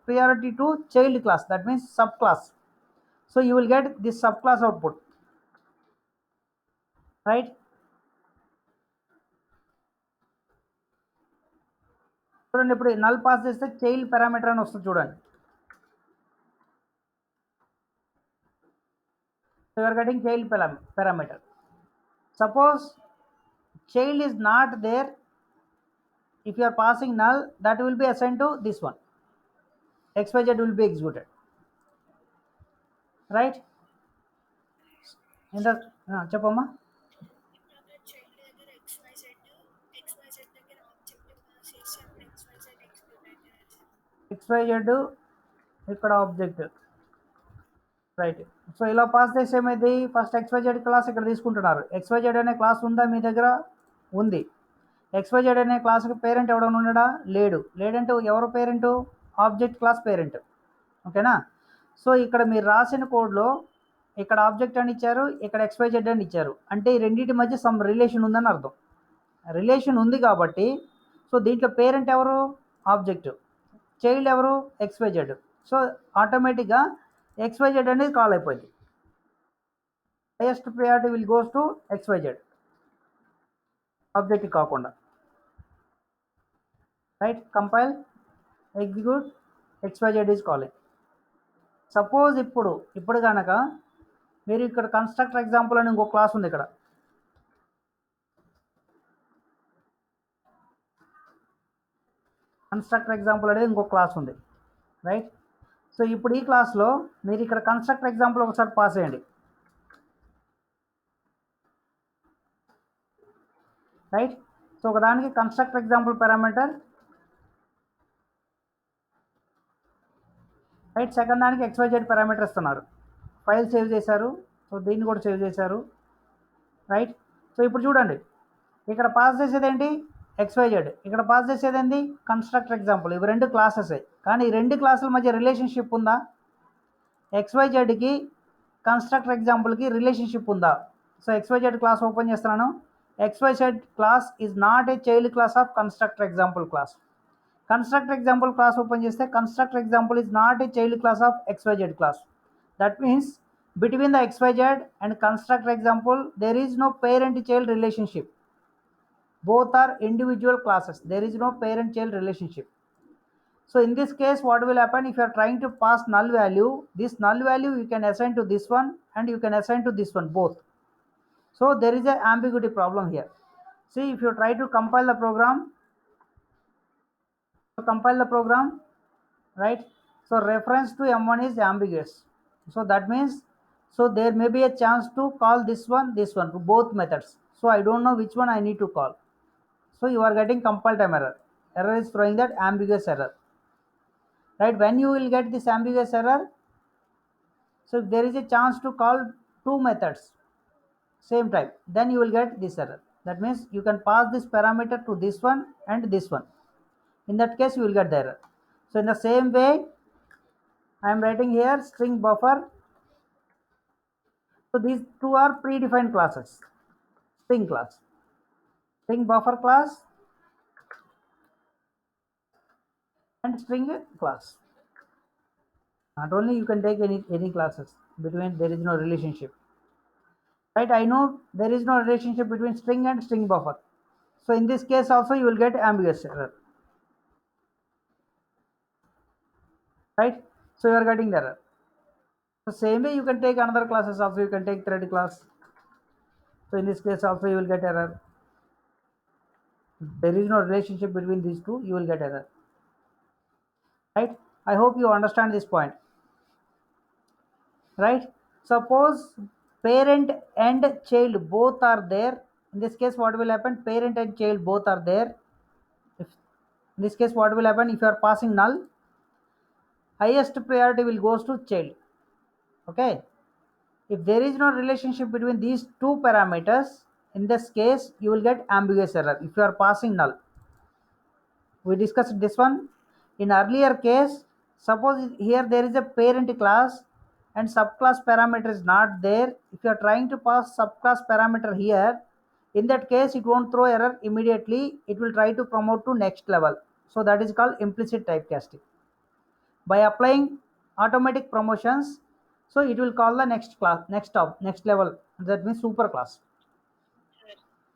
S1: priority to child class that means sub class so you will get this sub class output right చూడండి ఇప్పుడు నల్ పాస్ చేస్తే చైల్డ్ పారామీటర్ అని వస్తుంది చూడండి so you're getting child parameter suppose child is not there if you are passing null that will be assigned to this one xyz will be executed right in the చెప్పమ్మా xyz ఇక్కడ object right so ఇలా pass చేస్తే ఏమైంది first xyz class ఇక్కడ తీసుకుంటున్నారు xyz అనే class ఉందా మీ దగ్గర ఉంది xyz అనే క్లాస్కి పేరెంట్ ఎవడన్నా ఉన్నాడా లేడంటే ఎవరు పేరెంట్ ఆబ్జెక్ట్ క్లాస్ పేరెంట్ ఓకేనా సో ఇక్కడ మీరు రాసిన కోడ్లో ఇక్కడ ఆబ్జెక్ట్ అని ఇచ్చారు ఇక్కడ xyz అని ఇచ్చారు అంటే ఈ రెండింటి మధ్య సమ్ రిలేషన్ ఉందని అర్థం రిలేషన్ ఉంది కాబట్టి సో దీంట్లో పేరెంట్ ఎవరు ఆబ్జెక్ట్ చైల్డ్ ఎవరు xyz సో ఆటోమేటిక్గా xyz అనేది కాల్ అయిపోయింది highest priority will goes to xyz object కాకుండా right compile execute xyz is calling suppose ఇప్పుడు కనుక మీరు ఇక్కడ కన్స్ట్రక్టర్ ఎగ్జాంపుల్ అని ఇంకో క్లాస్ ఉంది ఇక్కడ కన్స్ట్రక్టర్ ఎగ్జాంపుల్ అనేది ఇంకో క్లాస్ ఉంది, రైట్. సో ఇప్పుడు ఈ క్లాస్లో మీరు ఇక్కడ కన్స్ట్రక్టర్ ఎగ్జాంపుల్ ఒకసారి పాస్ చేయండి, రైట్. సో ఒకదానికి constructor example parameter, right. Second దానికి XYZ పారామీటర్ ఇస్తున్నారు, ఫైల్ సేవ్ చేశారు. సో దీన్ని కూడా సేవ్ చేశారు, రైట్. సో ఇప్పుడు చూడండి, ఇక్కడ పాస్ చేసేది ఏంటి, XYZ, ఇక్కడ పాస్ చేసేది ఏంటి, కన్స్ట్రక్టర్ ఎగ్జాంపుల్. ఇవి రెండు క్లాసెస్, కానీ ఈ రెండు క్లాసుల మధ్య రిలేషన్షిప్ ఉందా, XYZకి కన్స్ట్రక్టర్ ఎగ్జాంపుల్కి రిలేషన్షిప్ ఉందా. సో XYZ క్లాస్ ఓపెన్ చేస్తున్నాను. XYZ class is not a child class of constructor example class. Constructor example class open చేస్తే constructor example is not a child class of XYZ class. That means between the XYZ and constructor example there is no parent child relationship. Both are individual classes, there is no parent child relationship. So in this case what will happen, if you are trying to pass null value, this null value you can assign to this one and you can assign to this one both. So there is a ambiguity problem here. See, if you try to compile the program, right. So reference to M1 is ambiguous, so that means, so there may be a chance to call this one to both methods. So I don't know which one I need to call. So you are getting compile time error. Error is throwing that ambiguous error, right. When you will get this ambiguous error, so if there is a chance to call two methods same time, then you will get this error. That means you can pass this parameter to this one and this one. In that case you will get the error. So in the same way I am writing here string buffer. So these two are predefined classes, string class, string buffer class and string class. Not only you can take any classes, between there is no relationship, right. I know there is no relationship between string and string buffer. So in this case also you will get ambiguous error, right. So you are getting the error. So same way you can take another classes also, you can take thread class. So in this case also you will get error. There is no relationship between these two, you will get error, right. I hope you understand this point, right. Suppose parent and child both are there. In this case what will happen, parent and child both are there. If in this case what will happen, if you are passing null, highest priority will goes to child, okay. If there is no relationship between these two parameters, in this case you will get ambiguous error if you are passing null. We discussed this one in earlier case. Suppose here there is a parent class and subclass parameter is not there. If you are trying to pass subclass parameter here, in that case it won't throw error immediately, it will try to promote to next level. So that is called implicit typecasting. By applying automatic promotions, so it will call the next class, next level, that means super class.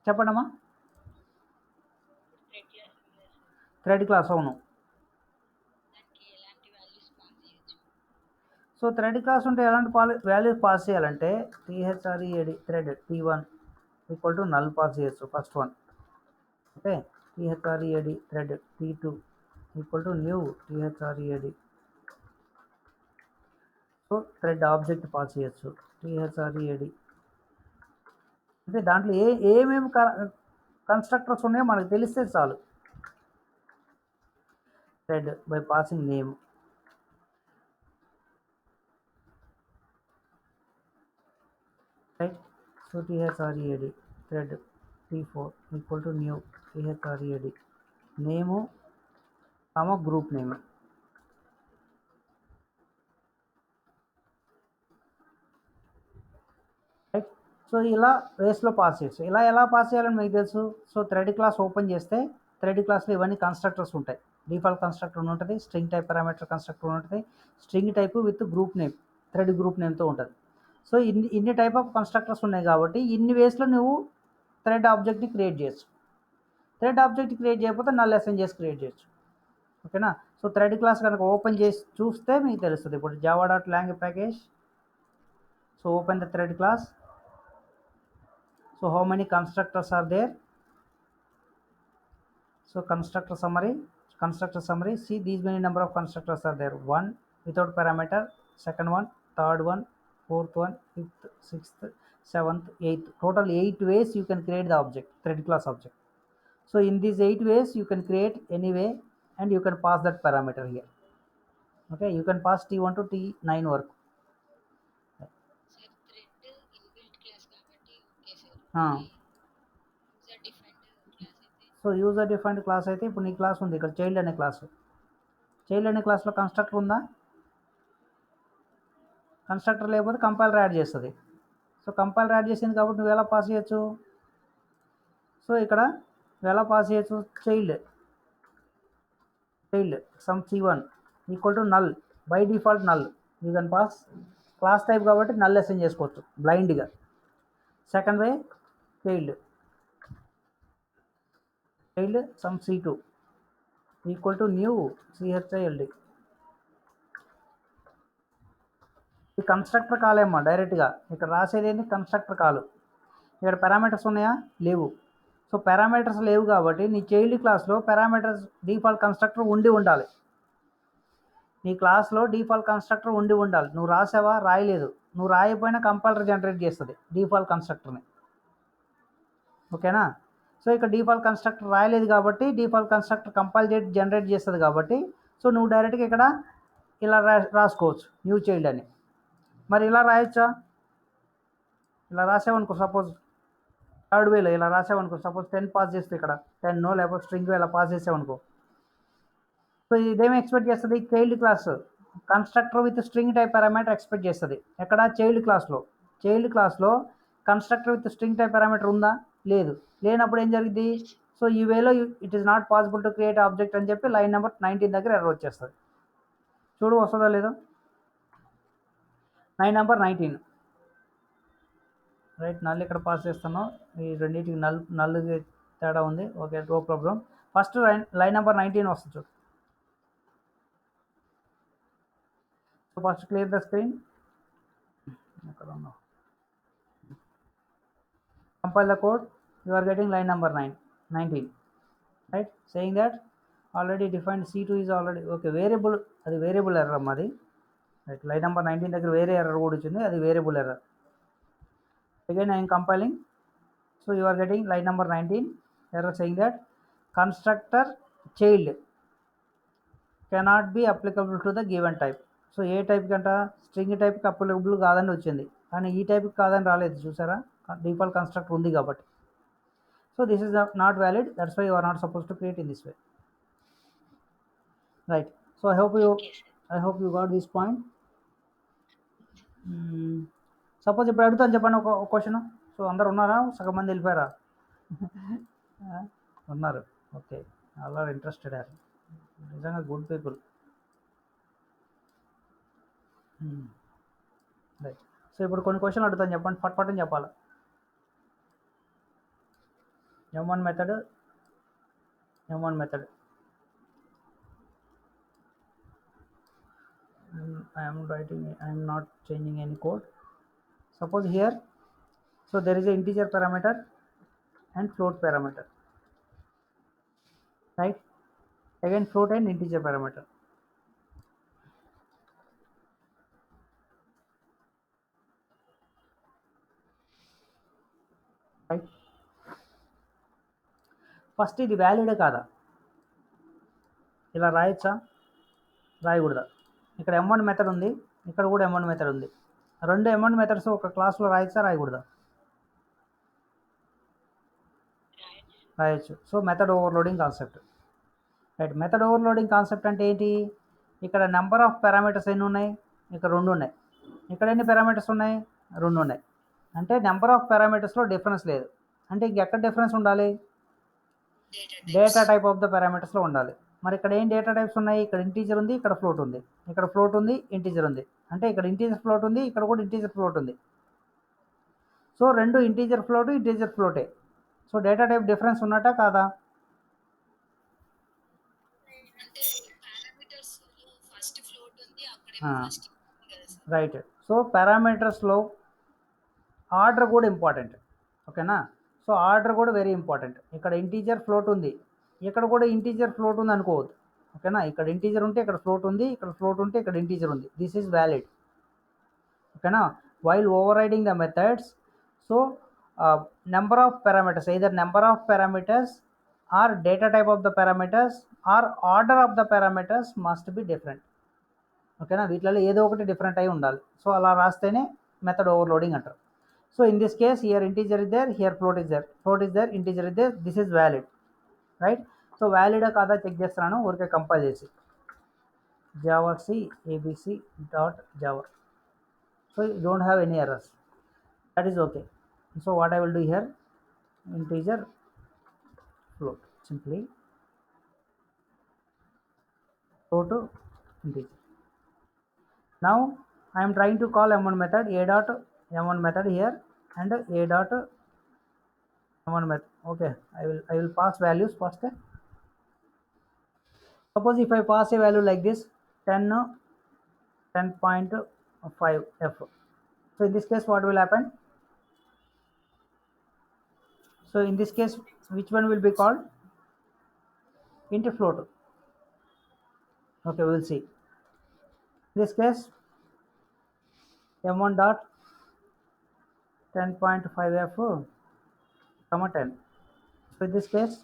S1: చెప్పండమ్మా, thread class, అవును. So thread class ఉంటే ఎలాంటి values pass చేయాలంటే THREAD thread T1 equal to null pass చేయొచ్చు, first one, okay. THREAD thread T2 equal to new THREAD. So thread object pass చేయొచ్చు THREAD. అంటే దాంట్లో ఏమేమి కన్స్ట్రక్టర్స్ ఉన్నాయో మనకు తెలిస్తే చాలు. Thread by passing name, right. So THREAD thread T4 equal to new THREAD name comma group name, right. So ఇలా రేస్లో పాస్ చేయొచ్చు. ఇలా ఎలా పాస్ చేయాలని మీకు తెలుసు. సో థ్రెడ్ క్లాస్ ఓపెన్ చేస్తే థ్రెడ్ క్లాస్లో ఇవన్నీ కన్స్ట్రక్టర్స్ ఉంటాయి. డిఫాల్ట్ కన్స్ట్రక్టర్ ఉంటుంది, స్ట్రింగ్ టైప్ పారామీటర్ కన్స్ట్రక్టర్ ఉంటుంది, string type with group name, thread group నేమ్తో ఉంటుంది. సో ఇన్ని టైప్ ఆఫ్ కన్స్ట్రక్టర్స్ ఉన్నాయి కాబట్టి ఇన్ని వేస్లో నువ్వు థ్రెడ్ ఆబ్జెక్ట్ని క్రియేట్ చేయొచ్చు. థ్రెడ్ ఆబ్జెక్ట్ క్రియేట్ చేయకపోతే నల్ అసైన్ చేసి క్రియేట్ చేయొచ్చు, ఓకేనా. సో థ్రెడ్ క్లాస్ కనుక ఓపెన్ చేసి చూస్తే మీకు తెలుస్తుంది. ఇప్పుడు java.lang package, so open the thread class. So how many constructors are there? So constructor summary, constructor summary. See, these many number of constructors are there. One without parameter, second one, third one, fourth one, fifth, sixth, seventh, eighth. Total 8 ways you can create the object, thread class object. So in these 8 ways you can create any way, and you can pass that parameter here. Okay, you can pass T1 to T9 work. So user defined class అయితే ఇప్పుడు నీ class ఉంది ఇక్కడ, child అనే class. Child అనే క్లాస్లో constructor ఉందా? Constructor లేకపోతే కంపైలర్ యాడ్ చేస్తుంది. సో కంపైలర్ యాడ్ చేసింది కాబట్టి నువ్వు ఎలా పాస్ చేయొచ్చు? సో ఇక్కడ నువ్వు ఎలా పాస్ చేయొచ్చు? Child sum C1 equal to null, by default null. You can pass class type కాబట్టి నల్ అసైన్ చేసుకోవచ్చు బ్లైండ్గా. Second way, child sum C2 equal to new child. ఈ కన్స్ట్రక్టర్ కాలేమ్మా డైరెక్ట్గా. ఇక్కడ రాసేది ఏంటి? కన్స్ట్రక్టర్ కాలు. ఇక్కడ పారామీటర్స్ ఉన్నాయా? లేవు. సో పారామీటర్స్ లేవు కాబట్టి నీ చైల్డ్ క్లాస్లో పారామీటర్స్ డిఫాల్ట్ కన్స్ట్రక్టర్ ఉండి ఉండాలి. నీ క్లాస్లో డిఫాల్ట్ కన్స్ట్రక్టర్ ఉండి ఉండాలి. నువ్వు రాసావా? రాయలేదు. నువ్వు రాయకపోయినా కంపైలర్ జనరేట్ చేస్తుంది డిఫాల్ట్ కన్స్ట్రక్టర్ని. ఓకేనా? సో ఇక్కడ డిఫాల్ట్ కన్స్ట్రక్టర్ రాయలేదు కాబట్టి డిఫాల్ట్ కన్స్ట్రక్టర్ కంపైల్ జనరేట్ చేస్తుంది కాబట్టి సో నువ్వు డైరెక్ట్గా ఇక్కడ ఇలా రాసుకోవచ్చు న్యూ చైల్డ్ అని. మరి ఇలా రాయొచ్చా? ఇలా రాసావనుకో, సపోజ్ థర్డ్ వేలో ఇలా రాసావనుకో, సపోజ్ 10 పాస్ చేస్తే ఇక్కడ 10 లేకపోతే స్ట్రింగ్ ఇలా పాస్ చేసావనుకో, సో ఇదేమి ఎక్స్పెక్ట్ చేస్తుంది? Child class constructor with string type parameter expect చేస్తుంది. ఎక్కడ? చైల్డ్ క్లాస్లో constructor with string type parameter ఉందా? లేదు. లేనప్పుడు ఏం జరిగింది? సో ఈ వేలో it is not possible to create object అని చెప్పి లైన్ నెంబర్ 19 దగ్గర ఎర్రర్ వచ్చేస్తుంది. చూడు వస్తుందా లేదో? Line number 19 right. నల్ ఇక్కడ పాస్ చేస్తున్నాం. ఈ రెండింటికి నల్ తేడా ఉంది. Okay, no problem. First line number 19 వస్తుంది చూడు. So first clear the screen. ఎక్కడ ఉన్నావు? compile the code. You are getting line number 19, right? Saying that already defined C2 is already okay. Variable, అది వేరియబుల్ ఎర్రర్ అమ్మది. Right, line number 19 దగ్గర వేరే error కూడా వచ్చింది, అది variable error. Again I am compiling. So you are getting line number 19 error saying that constructor child cannot be applicable to the given type. So A type కంట? String టైప్కి applicable కాదని వచ్చింది, కానీ ఈ టైప్కి కాదని రాలేదు. చూసారా? డిఫాల్ట్ కన్స్ట్రక్టర్ ఉంది కాబట్టి. So this is not valid. That's why you are not suppose to create in this way. Right. So I hope you got this point. Suppose ఇప్పుడు అడుగుతాను, చెప్పండి ఒక క్వశ్చన్. సో అందరు ఉన్నారా? సగం మంది వెళ్ళిపోయారా? ఉన్నారు. ఓకే, అలా ఇంట్రెస్టెడ్ యార్, నిజంగా గుడ్ పీపుల్. రైట్. సో ఇప్పుడు కొన్ని క్వశ్చన్లు అడుగుతాను, చెప్పండి, ఫట్ అని చెప్పాలి. M1 method. I am not changing any code. Suppose here, so there is a integer parameter and float parameter, right? Again float and integer parameter. Right? First ఇది వ్యాలిడే కాదా? ఇలా రాయొచ్చా? రాయకూడదా? ఇక్కడ M1 మెథడ్ ఉంది, ఇక్కడ కూడా M1 మెథడ్ ఉంది. రెండు M1 మెథడ్స్ ఒక క్లాస్లో రాయొచ్చా? రాయకూడదా? రాయొచ్చు. So method overloading concept. Right. Method overloading concept అంటే ఏంటి? ఇక్కడ నెంబర్ ఆఫ్ పారామీటర్స్ ఎన్ని ఉన్నాయి? ఇక్కడ 2 ఉన్నాయి. ఇక్కడ ఎన్ని పారామీటర్స్ ఉన్నాయి? 2 ఉన్నాయి. అంటే నెంబర్ ఆఫ్ పారామీటర్స్లో డిఫరెన్స్ లేదు. అంటే ఇంకెక్కడ డిఫరెన్స్ ఉండాలి? డేటా టైప్ ఆఫ్ ద పారామీటర్స్లో ఉండాలి. మరి ఇక్కడ ఏం డేటా టైప్స్ ఉన్నాయి? ఇక్కడ ఇంటీజర్ ఉంది, ఇక్కడ ఫ్లోట్ ఉంది. ఇక్కడ ఫ్లోట్ ఉంది, ఇంటీజర్ ఉంది. అంటే ఇక్కడ ఇంటీజర్ ఫ్లోట్ ఉంది, ఇక్కడ కూడా ఇంటీజర్ ఫ్లోట్ ఉంది. సో రెండు ఇంటీజర్ ఫ్లోటే. సో డేటా టైప్ డిఫరెన్స్ ఉన్నట్టా కాదా? రైట్. సో పారామీటర్స్లో ఆర్డర్ కూడా ఇంపార్టెంట్. ఓకేనా? సో ఆర్డర్ కూడా వెరీ ఇంపార్టెంట్. ఇక్కడ ఇంటీజర్ ఫ్లోట్ ఉంది, ఇక్కడ కూడా ఇంటీజర్ ఫ్లోట్ ఉంది అనుకోవద్దు. ఓకేనా, ఇక్కడ ఇంటీజర్ ఉంటే ఇక్కడ ఫ్లోట్ ఉంది, ఇక్కడ ఫ్లోట్ ఉంటే ఇక్కడ ఇంటీజర్ ఉంది. This is valid. ఓకేనా, while overriding the methods. So number of parameters, either number of parameters or data type of the parameters or order of the parameters must be different. ఓకేనా, వీటిలో ఏదో ఒకటి different అయి ఉండాలి. So అలా రాస్తేనే method overloading అంటారు. So in this case here integer is there, here float is there, float is there, integer is there, this is valid, right. So వ్యాలిడా కాదా చెక్ చేస్తున్నాను ఊరికే కంపైల్ చేసి javac abc dot java. So you don't have any errors, that is okay. So what I will do here, integer float, simply float to integer. Now I am trying to call m1 method, a dot m1 method here and a dot m1 method. Okay, I will pass values first. Suppose if I pass a value like this 10.5 f. So in this case what will happen? So in this case which one will be called? Int float. Okay, we will see. In this case m1 dot 10.5 f comma 10. So in this case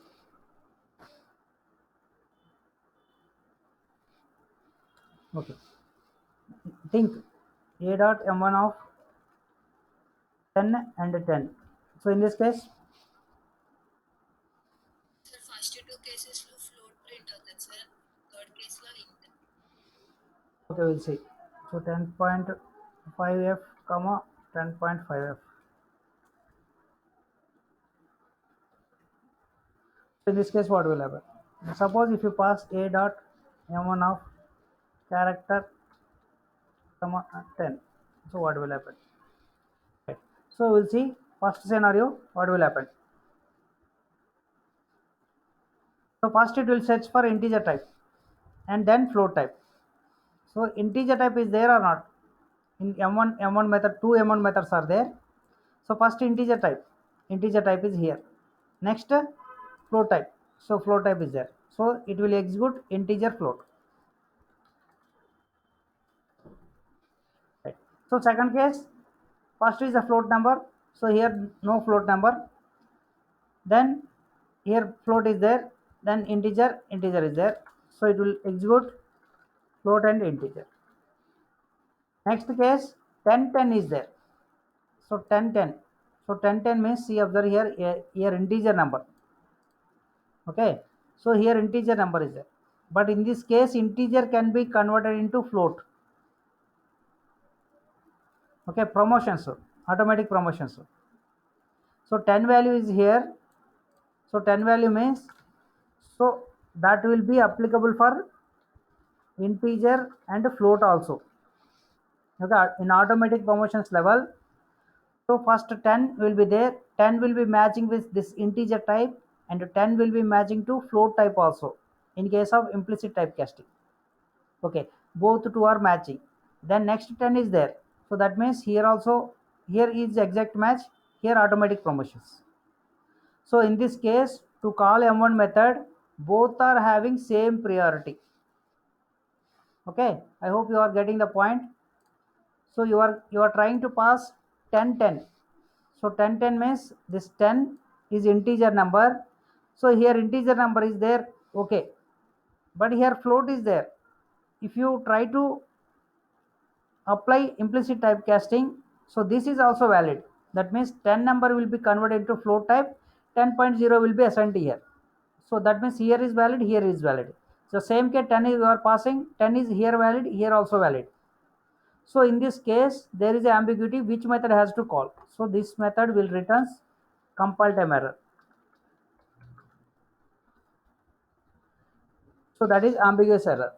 S1: okay, think a dot m1 of 10 and 10. So in this case
S2: first two cases లో float print అవుతుంది sir, third case లో ఇంట్.
S1: okay, we'll see. So 10.5f comma 10.5f. So in this case what will happen? Suppose if you pass a dot m1 of character comma 10, so what will happen? Okay. So we'll see first scenario what will happen. So first it will search for integer type and then float type. So integer type is there or not? In m1 method, two m1 methods are there. So first integer type is here. Next float type. So float type is there. So it will execute integer float. Right. So second case, first is the float number. So here no float number. Then here float is there. Then integer is there. So it will execute float and integer. Next case 10 is there. So 10. So 10 means, see, observe here integer number. Okay, so here integer number is there, but in this case integer can be converted into float. Okay, promotions, automatic promotions. So 10 value is here. So 10 value means, so that will be applicable for integer and float also. Okay, in automatic promotions level. So first 10 will be there, 10 will be matching with this integer type and 10 will be matching to float type also in case of implicit typecasting. Okay, both two are matching. Then next 10 is there. So that means here also, here is exact match, here automatic promotions. So in this case to call m1 method, both are having same priority. Okay, I hope you are getting the point. So you are trying to pass 10. So 10 means this 10 is integer number. So here integer number is there. Okay, but here float is there. If you try to apply implicit typecasting, so this is also valid. That means 10 number will be converted into float type, 10.0 will be assigned here. So that means here is valid, here is valid. So same case 10 is you are passing, 10 is here valid, here also valid. So in this case there is ambiguity which method has to call. So this method will returns compile time error. So that is ambiguous error.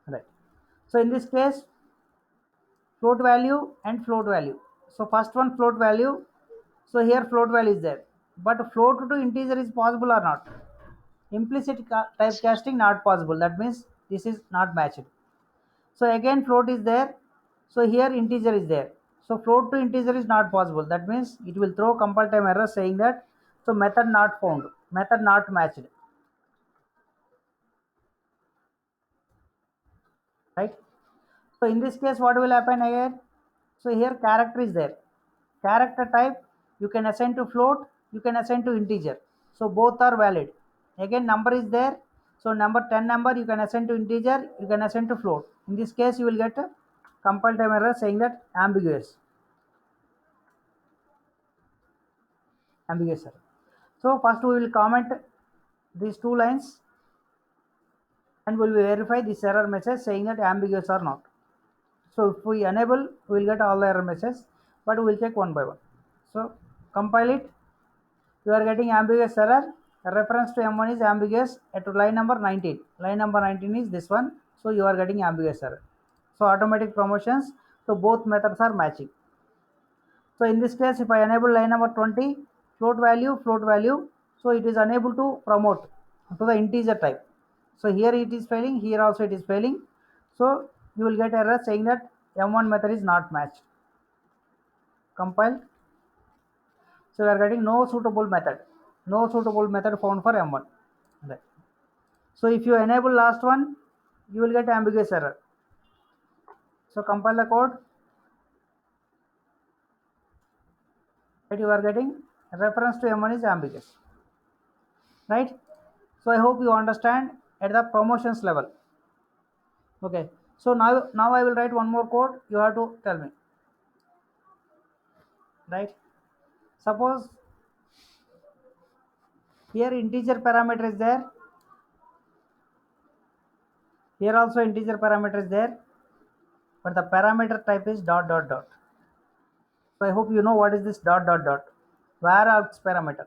S1: Right. So in this case float value and float value. So first one float value. So here float value is there, but float to integer is possible or not? Implicit typecasting not possible. That means this is not matched. So again float is there. So here integer is there. So float to integer is not possible. That means it will throw compile time error saying that So method not found, method not matched, right? So in this case, what will happen here? So here character is there. Character type you can assign to float, you can assign to integer. So both are valid. Again, number is there. So number 10 number you can assign to integer, you can assign to float. In this case, you will get a compile time error saying that ambiguous. Ambiguous error. So first we will comment these two lines and we will verify this error message saying that ambiguous or not. So if we enable, we will get all the error messages, but we will check one by one. So compile it. You are getting ambiguous error. A reference to M1 is ambiguous at line number 19. Line number 19 is this one. So you are getting ambiguous error. So automatic promotions. So both methods are matching. So in this case, if I enable line number 20, float value, so it is unable to promote to the integer type. So here it is failing, here also it is failing. So you will get error saying that M1 method is not matched. Compile. So we are getting no suitable method. No suitable method found for M1. Right. So if you enable last one, you will get ambiguous error. So compile the code. That you are getting reference to M1 is ambiguous. Right? So I hope you understand at the promotions level. Okay. So now I will write one more code. You have to tell me. Right? Suppose here integer parameter is there. Here also integer parameter is there. But the parameter type is dot dot dot. So I hope you know what is this dot dot dot. Varargs parameter.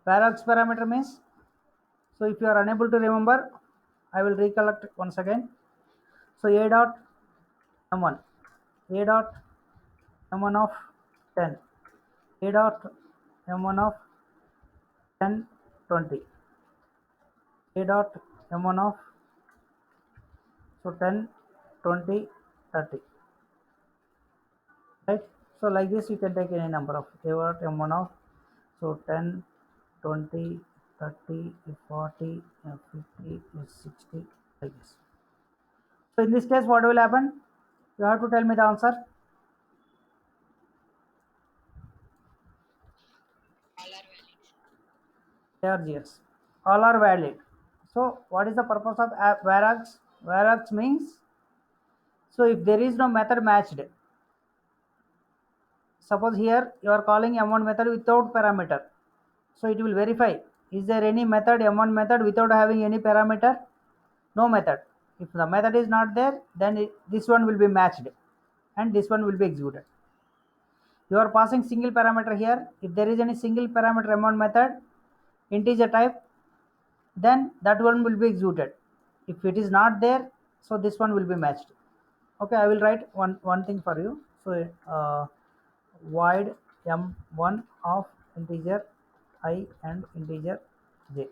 S1: Varargs parameter means, so if you are unable to remember, I will recollect once again. So a dot m1, a dot m1 of 10, a dot m1 of 10, 20, a dot m1 of so 10, 20, 30, right? So like this you can take any number of a dot m1 of so 10, 20, 30, 40, 50, 60, like this. So in this case, what will happen? You have to tell me the answer.
S2: All are valid.
S1: ARGS. All are valid. So what is the purpose of varargs? Varargs means, so if there is no method matched, suppose here you are calling M1 method without parameter. So it will verify, is there any method M1 method without having any parameter? No method. If the method is not there, then this one will be matched and this one will be executed. You are passing single parameter here. If there is any single parameter M1 method, integer type, then that one will be executed. If it is not there, so this one will be matched. Okay, I will write one thing for you. So void m1 of integer I and integer j.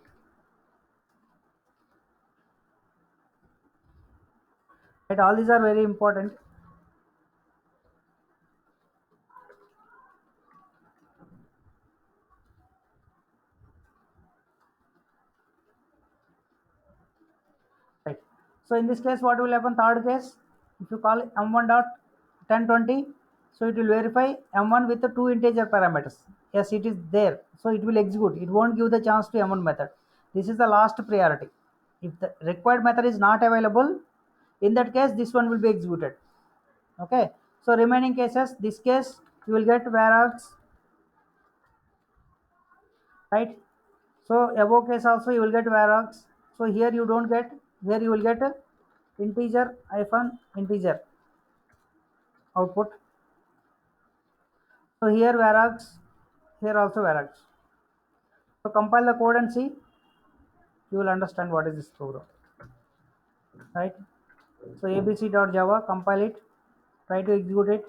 S1: Right, all these are very important. Right. So in this case, what will happen? Third case, if you call m1 dot 1020, so it will verify m1 with the two integer parameters. Yes, it is there. So it will execute. It won't give the chance to m1 method. This is the last priority. If the required method is not available, in that case, this one will be executed. Okay. So remaining cases, this case you will get varargs, right? So above case also you will get varargs. So here you don't get. Here you will get integer hyphen integer output. So here varargs, here also varargs. So compile the code and see, you will understand what is this program, right? So abc.java, compile it, try to execute it.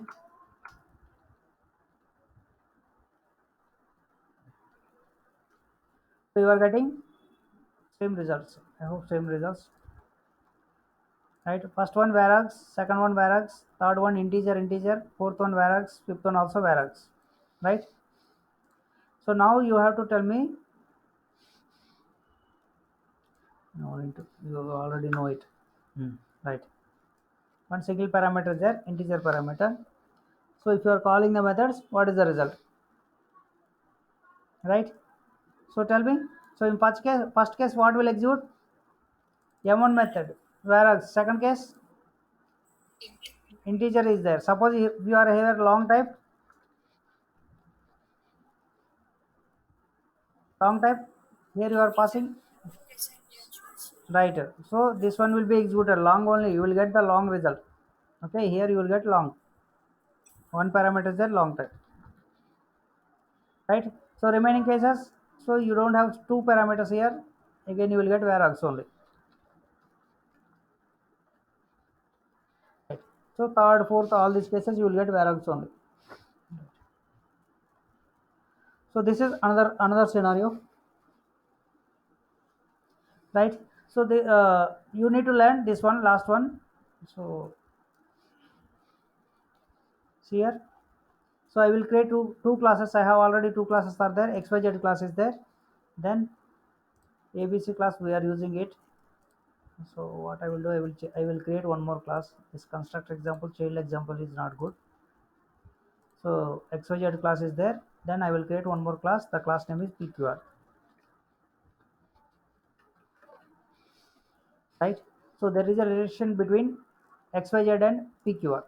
S1: So you are getting same results. I hope same results, right? First one varargs, second one varargs, third one integer, fourth one varargs, fifth one also varargs, right? So now you have to tell me. No, you already know it. Right. One single parameter is there, integer parameter. So if you are calling the methods, what is the result? Right. So tell me. So in first case, what will execute? M1 method. Whereas second case, integer is there. Suppose if you are here long type, here you are passing
S2: Yes, and yeah, choose.
S1: right. So this one will be executed long only. You will get the long result. Okay, here you will get long. One parameter is there, long type. Right. So remaining cases, so you don't have two parameters here. Again, you will get varargs only. Right. So third, fourth, all these cases you will get varargs only. So this is another scenario, right? So the you need to learn this one, last one. So see here. So I will create two classes. I have already two classes are there. XYZ class is there. Then ABC class we are using it. So what I will do, I will create one more class. This constructor example, child example is not good. So XYZ class is there. Then I will create one more class. The class name is PQR. Right. So there is a relation between XYZ and PQR.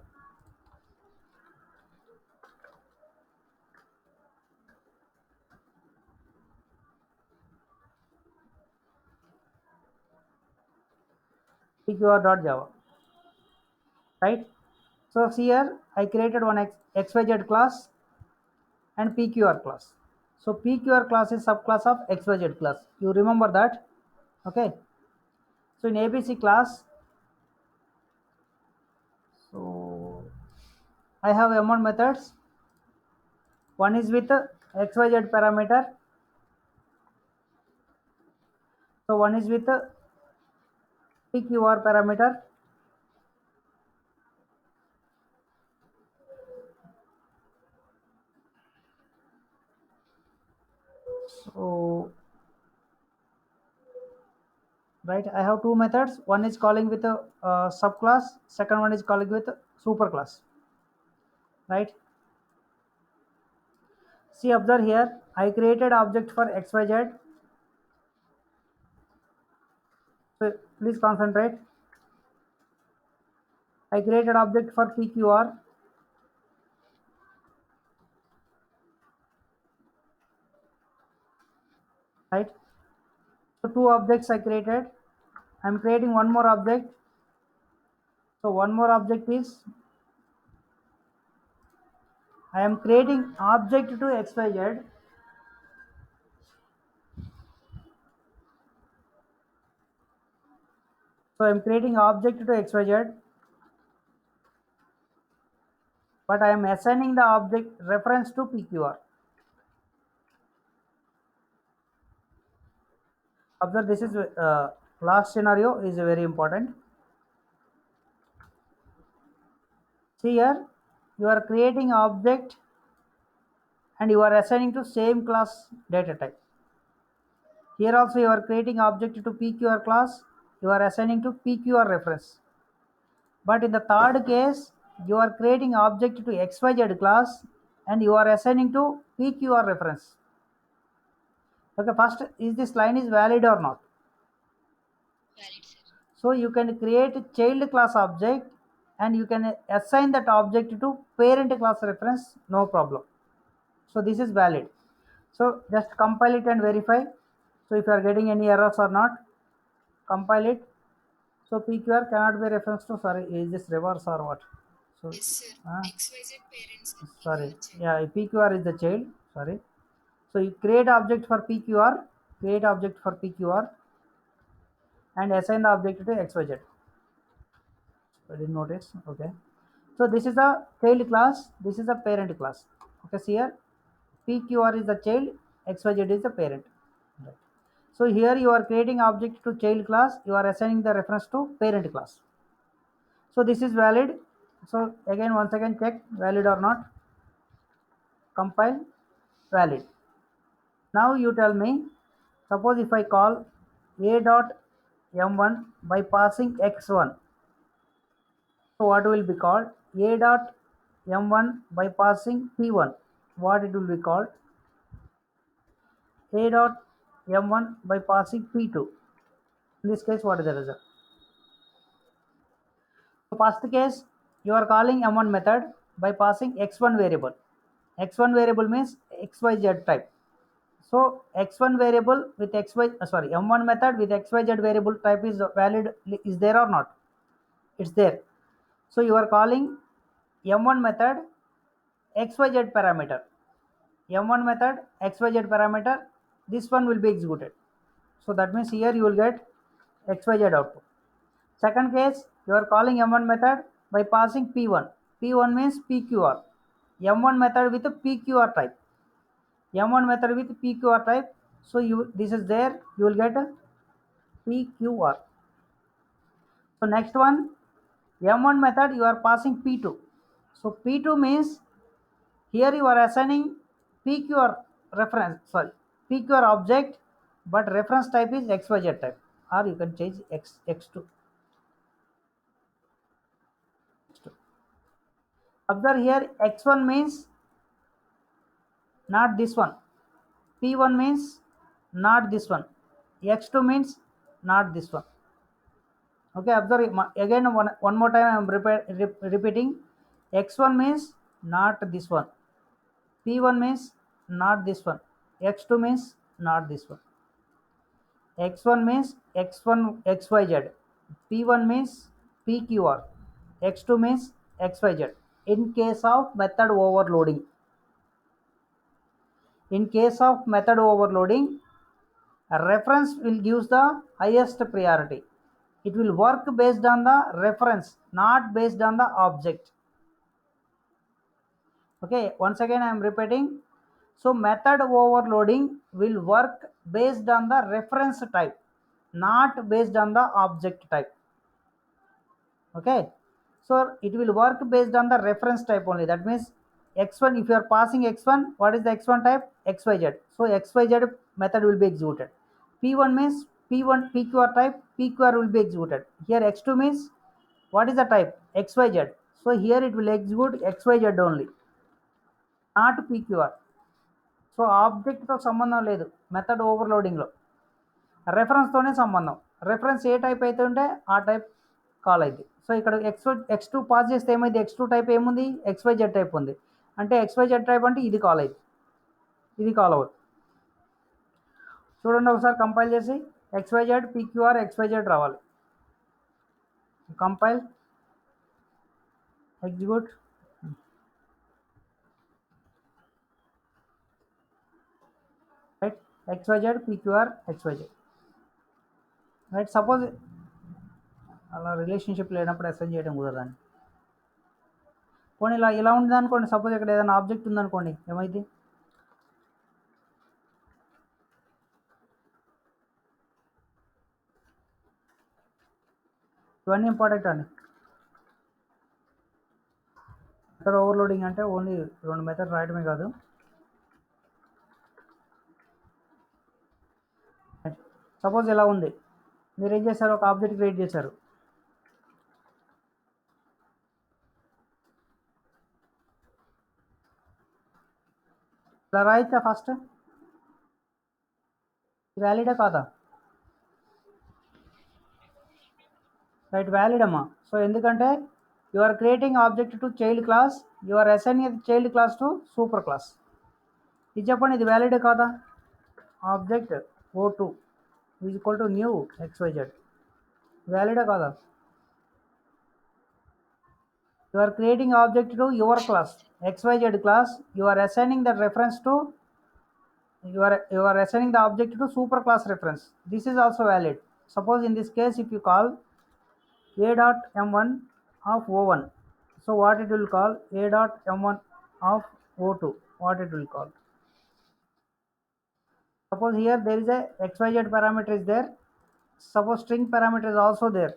S1: PQR.java. Right. So here I created one XYZ class and PQR class. So PQR class is subclass of XYZ class. You remember that? Okay. So in ABC class, so I have M1 methods. One is with XYZ parameter. So one is with PQR parameter. So right, I have two methods. One is calling with a subclass. Second one is calling with a superclass. Right. See, observe here. I created object for XYZ. So please concentrate. I created object for PQR. Right. So two objects I created. I'm creating one more object. So one more object is I am creating object to XYZ. So I'm creating object to XYZ, but I am assigning the object reference to PQR. Observe, this is last scenario is very important. See here, you are creating object and you are assigning to same class data type. Here also you are creating object to PQR class, you are assigning to PQR reference. But in the third case, you are creating object to XYZ class and you are assigning to PQR reference. Okay, first, is this line is valid or not?
S2: Valid, sir.
S1: So you can create a child class object and you can assign that object to parent class reference, no problem. So this is valid. So just compile it and verify. So if you are getting any errors or not, compile it. So PQR cannot be reference to, sorry, is this reverse or what? So
S2: Yes, sir.
S1: uh,
S2: XYZ parents and
S1: sorry,
S2: PQR child.
S1: yeah, PQR is the child, sorry. So you create object for PQR, create object for PQR and assign the object to XYZ. I didn't notice. Okay. So this is a child class. This is a parent class. Okay. See here, PQR is the child, XYZ is the parent. Right. So here you are creating object to child class. You are assigning the reference to parent class. So this is valid. So again, once again check valid or not. Compile, valid. Now you tell me, suppose if I call a dot m1 by passing x1, so what will be called? A dot m1 by passing p1, what it will be called? A dot m1 by passing p2. In this case, what is the result? So first case, you are calling m1 method by passing x1 variable. X1 variable means xyz type. So x1 variable with m1 method with xyz variable type is valid, is there or not? It's there. So you are calling m1 method xyz parameter. M1 method xyz parameter, this one will be executed. So that means here you will get xyz output. Second case, you are calling m1 method by passing p1. P1 means pqr. M1 method with a pqr type. M1 method with pqr type. So this is there, you will get a pqr. So next one, m1 method you are passing p2. So p2 means here you are assigning pqr pqr object, but reference type is xyz type, or you can change x2. Observe here, x1 means not this one, p1 means not this one, x2 means not this one. Okay, observe again, one more time I am repeating. X1 means not this one, p1 means not this one, x2 means not this one. X1 means x1 xyz, p1 means pqr, x2 means xyz. In case of method overloading, a reference will give the highest priority. It will work based on the reference, not based on the object. Okay, once again I am repeating. So method overloading will work based on the reference type, not based on the object type. Okay, so it will work based on the reference type only. That means x1, if you are passing x1, what is the x1 type? Xyz. So xyz method will be executed. P1 means p1 pqr type, pqr will be executed. Here x2 means what is the type? Xyz. So here it will execute xyz only, not pqr. So ఆబ్జెక్ట్తో సంబంధం లేదు method ఓవర్లోడింగ్లో, రెఫరెన్స్తోనే సంబంధం. Reference ఏ type అయితే ఉంటే ఆ type call అయింది. So ఇక్కడ X two pass చేస్తే ఏమైంది? ఎక్స్2 టైప్ ఏముంది? XYZ టైప్ ఉంది. అంటే XYZ టైప్ అంటే ఇది కాల్ అయింది, ఇది కాల్ అవ్వదు. చూడండి ఒకసారి కంపైల్ చేసి, XYZ PQR XYZ రావాలి. Compile, execute. Right, XYZ PQR XYZ. Right, suppose అలా రిలేషన్షిప్ లేనప్పుడు అసైన్ చేయడం కుదరదండి. పోనీ ఇలా ఉంది అనుకోండి, సపోజ్ ఇక్కడ ఏదైనా ఆబ్జెక్ట్ ఉందనుకోండి, ఏమైంది? ఇవన్నీ ఇంపార్టెంట్ అండి. మెథడ్ ఓవర్లోడింగ్ అంటే ఓన్లీ 2 మెథడ్ రాయడమే కాదు. సపోజ్ ఇలా ఉంది, మీరు ఏం చేశారు? ఒక ఆబ్జెక్ట్ క్రియేట్ చేశారు. ఇలా రాయితే ఫస్ట్ వ్యాలిడే కాదా? రైట్, వ్యాలిడ్ అమ్మా. సో ఎందుకంటే you are creating object to child class, you are assigning child class to super class. ఇది చెప్పండి, ఇది వ్యాలిడే కాదా? Object O2 is equal to new XYZ, వ్యాలిడే కాదా? You are creating object to your class, XYZ class. You are assigning the reference to, you are assigning the object to superclass reference. This is also valid. Suppose in this case, if you call a dot m1 of O1, so what it will call? A dot m1 of O2, what it will call? Suppose here there is a XYZ parameter is there. Suppose string parameter is also there.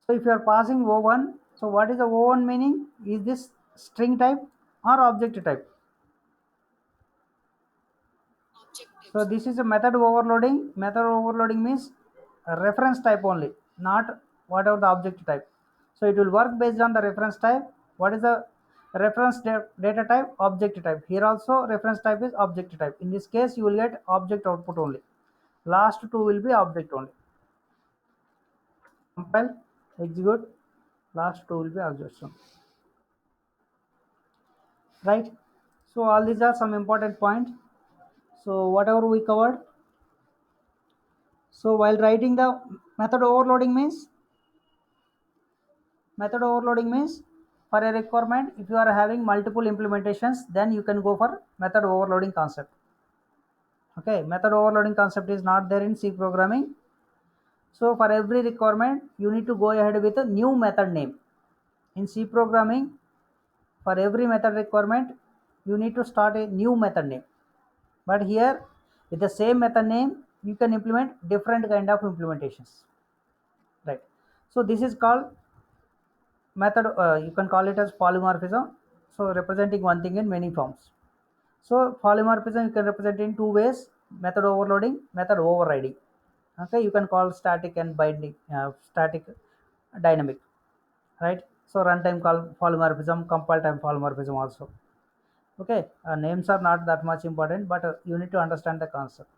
S1: So if you are passing O1, so what is the O1 meaning? Is this string type or object type?
S2: Objective,
S1: So
S2: sir.
S1: this is a method overloading. Method overloading means a reference type only, not whatever the object type. So it will work based on the reference type. What is the reference data type? Object type. Here also reference type is object type. In this case, you will get object output only. Last two will be object only. Compile, execute. Last two will be object only. Right? So all these are some important points. So whatever we covered. So while writing the method overloading means for a requirement, if you are having multiple implementations, then you can go for method overloading concept. Okay, method overloading concept is not there in C programming. So for every requirement, you need to go ahead with a new method name. In C programming, for every method requirement, you need to start a new method name. But here, with the same method name, you can implement different kind of implementations. Right. So this is called method. You can call it as polymorphism. So representing one thing in many forms. So polymorphism you can represent in two ways: method overloading, method overriding. Okay, you can call static and binding, static, dynamic, right? So runtime call polymorphism, compile time polymorphism also. Okay, names are not that much important, but you need to understand the concept,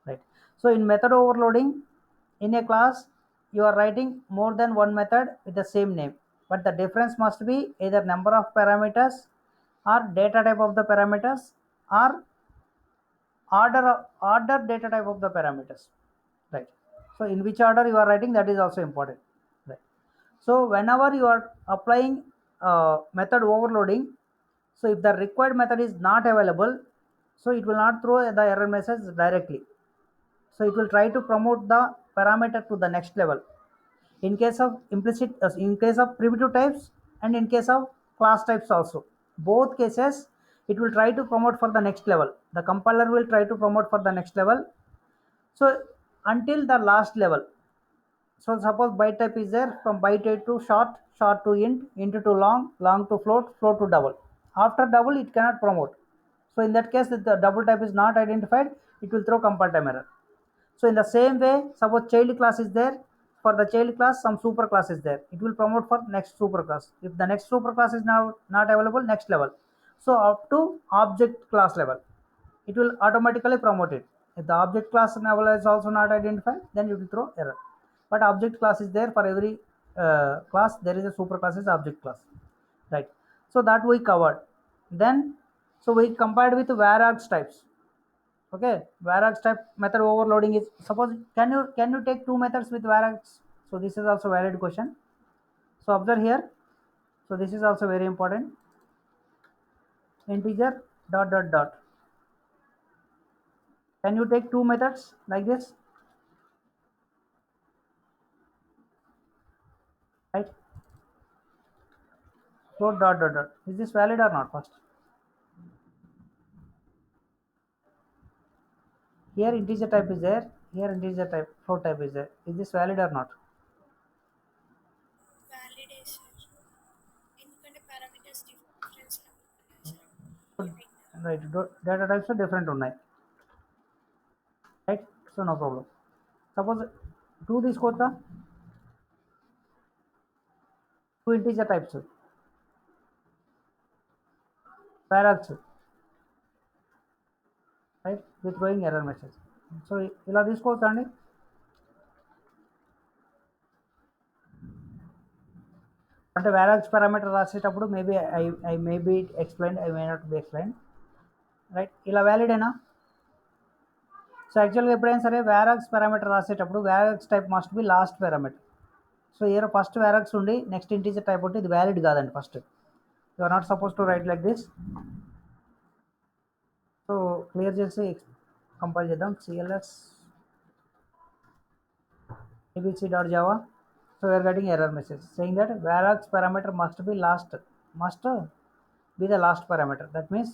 S1: right? So in method overloading, in a class, you are writing more than one method with the same name, but the difference must be either number of parameters or data type of the parameters or order data type of the parameters, right? So in which order you are writing, that is also important, right? So whenever you are applying method overloading, so if the required method is not available, so it will not throw the error message directly. So it will try to promote the parameter to the next level in case of in case of primitive types, and in case of class types also. Both cases, it will try to promote for the next level. The compiler will try to promote for the next level, so until the last level. So suppose byte type is there, from byte type to short, short to int to long, long to float, float to double. After double, it cannot promote. So in that case, if the double type is not identified, it will throw compile time error. So in the same way, suppose child class is there. For the child class, some super class is there. It will promote for next super class. If the next super class is now not available, next level. So up to object class level, it will automatically promote it. If the object class level is also not identified, then it will throw error. But object class is there for every class. There is a super class is object class, right? So that we covered. Then, so we compared with varargs types. Okay, varargs type method overloading is, suppose, can you take two methods with varargs? So this is also valid question. So observe here. So this is also very important. Integer dot dot dot. Can you take two methods like this? Right? Float dot dot dot. Is this valid or not? First, here integer type is there. Here integer type float type is there. Is this valid or not?
S2: Validation. ఎందుకంటే parameters difference ఉన్నాయి sir.
S1: Right. Data types are different ఉన్నాయి. Right. So no problem. Suppose two తీసుకోవచ్చా? Two integer types. Paradox. Right, with throwing error message. So ఇలా తీసుకోవచ్చా అండి? అంటే varargs parameter రాసేటప్పుడు maybe I may be explain, I may not be explain, right? ఇలా వ్యాలిడేనా? So యాక్చువల్గా ఎప్పుడైనా సరే వారాక్స్ పారామీటర్ రాసేటప్పుడు varargs type must be last parameter. So here first varargs ఉండి నెక్స్ట్ ఇంటీజర్ టైప్ ఉంటే ఇది వ్యాలిడ్ కాదండి. First you are not suppose to write like this. So clear చేసి కంపైల్ చేద్దాం. CLS abc.java. So we are getting error message saying that varargs parameter must be the last parameter. That means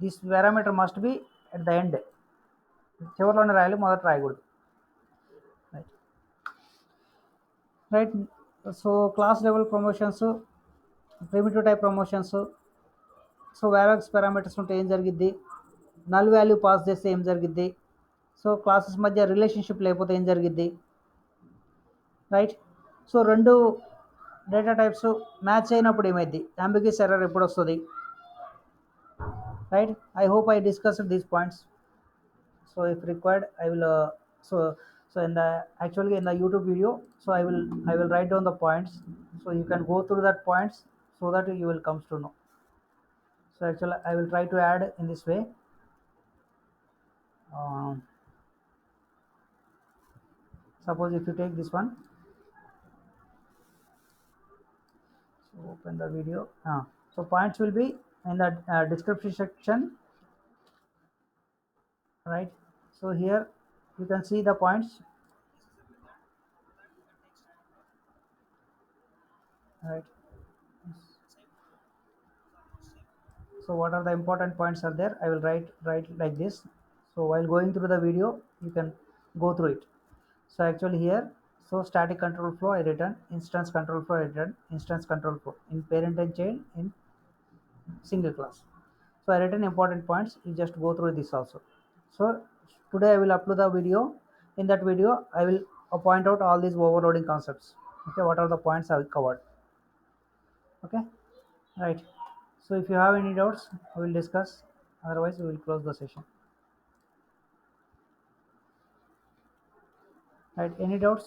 S1: this parameter must be at the end. చివరిలోనే రాయాలి, మొదట రాయకూడదు. Right right So class level promotions, primitive type promotions, so values parameters ఉంటే ఏం జరిగిద్ది, null value pass చేస్తే ఏం జరిగిద్ది, so classes మధ్య రిలేషన్షిప్ లేకపోతే ఏం జరిగిద్ది, రైట్. సో రెండు డేటా టైప్స్ మ్యాచ్ అయినప్పుడు ఏమైంది, అంబిగ్యూస్ ఎర్రర్ ఎప్పుడు వస్తుంది, right. I hope I discussed these points. So if required I will so so in the actually in the YouTube video, so I will write down the points, so you can go through that points so that you will comes to know. So actually I will try to add in this way. um, Suppose if you take this one, so open the video. So points will be in the description section, right. So here you can see the points, right. So what are the important points are there, I will write like this. So while going through the video you can go through it. So actually here, so static control flow I written, instance control flow I written, instance control flow in parent and child in single class. So I written important points, you just go through this also. So today I will upload the video. In that video I will point out all these overloading concepts. Okay, what are the points I will covered. Okay, right. So if you have any doubts we will discuss, otherwise we will close the session. Right, any doubts?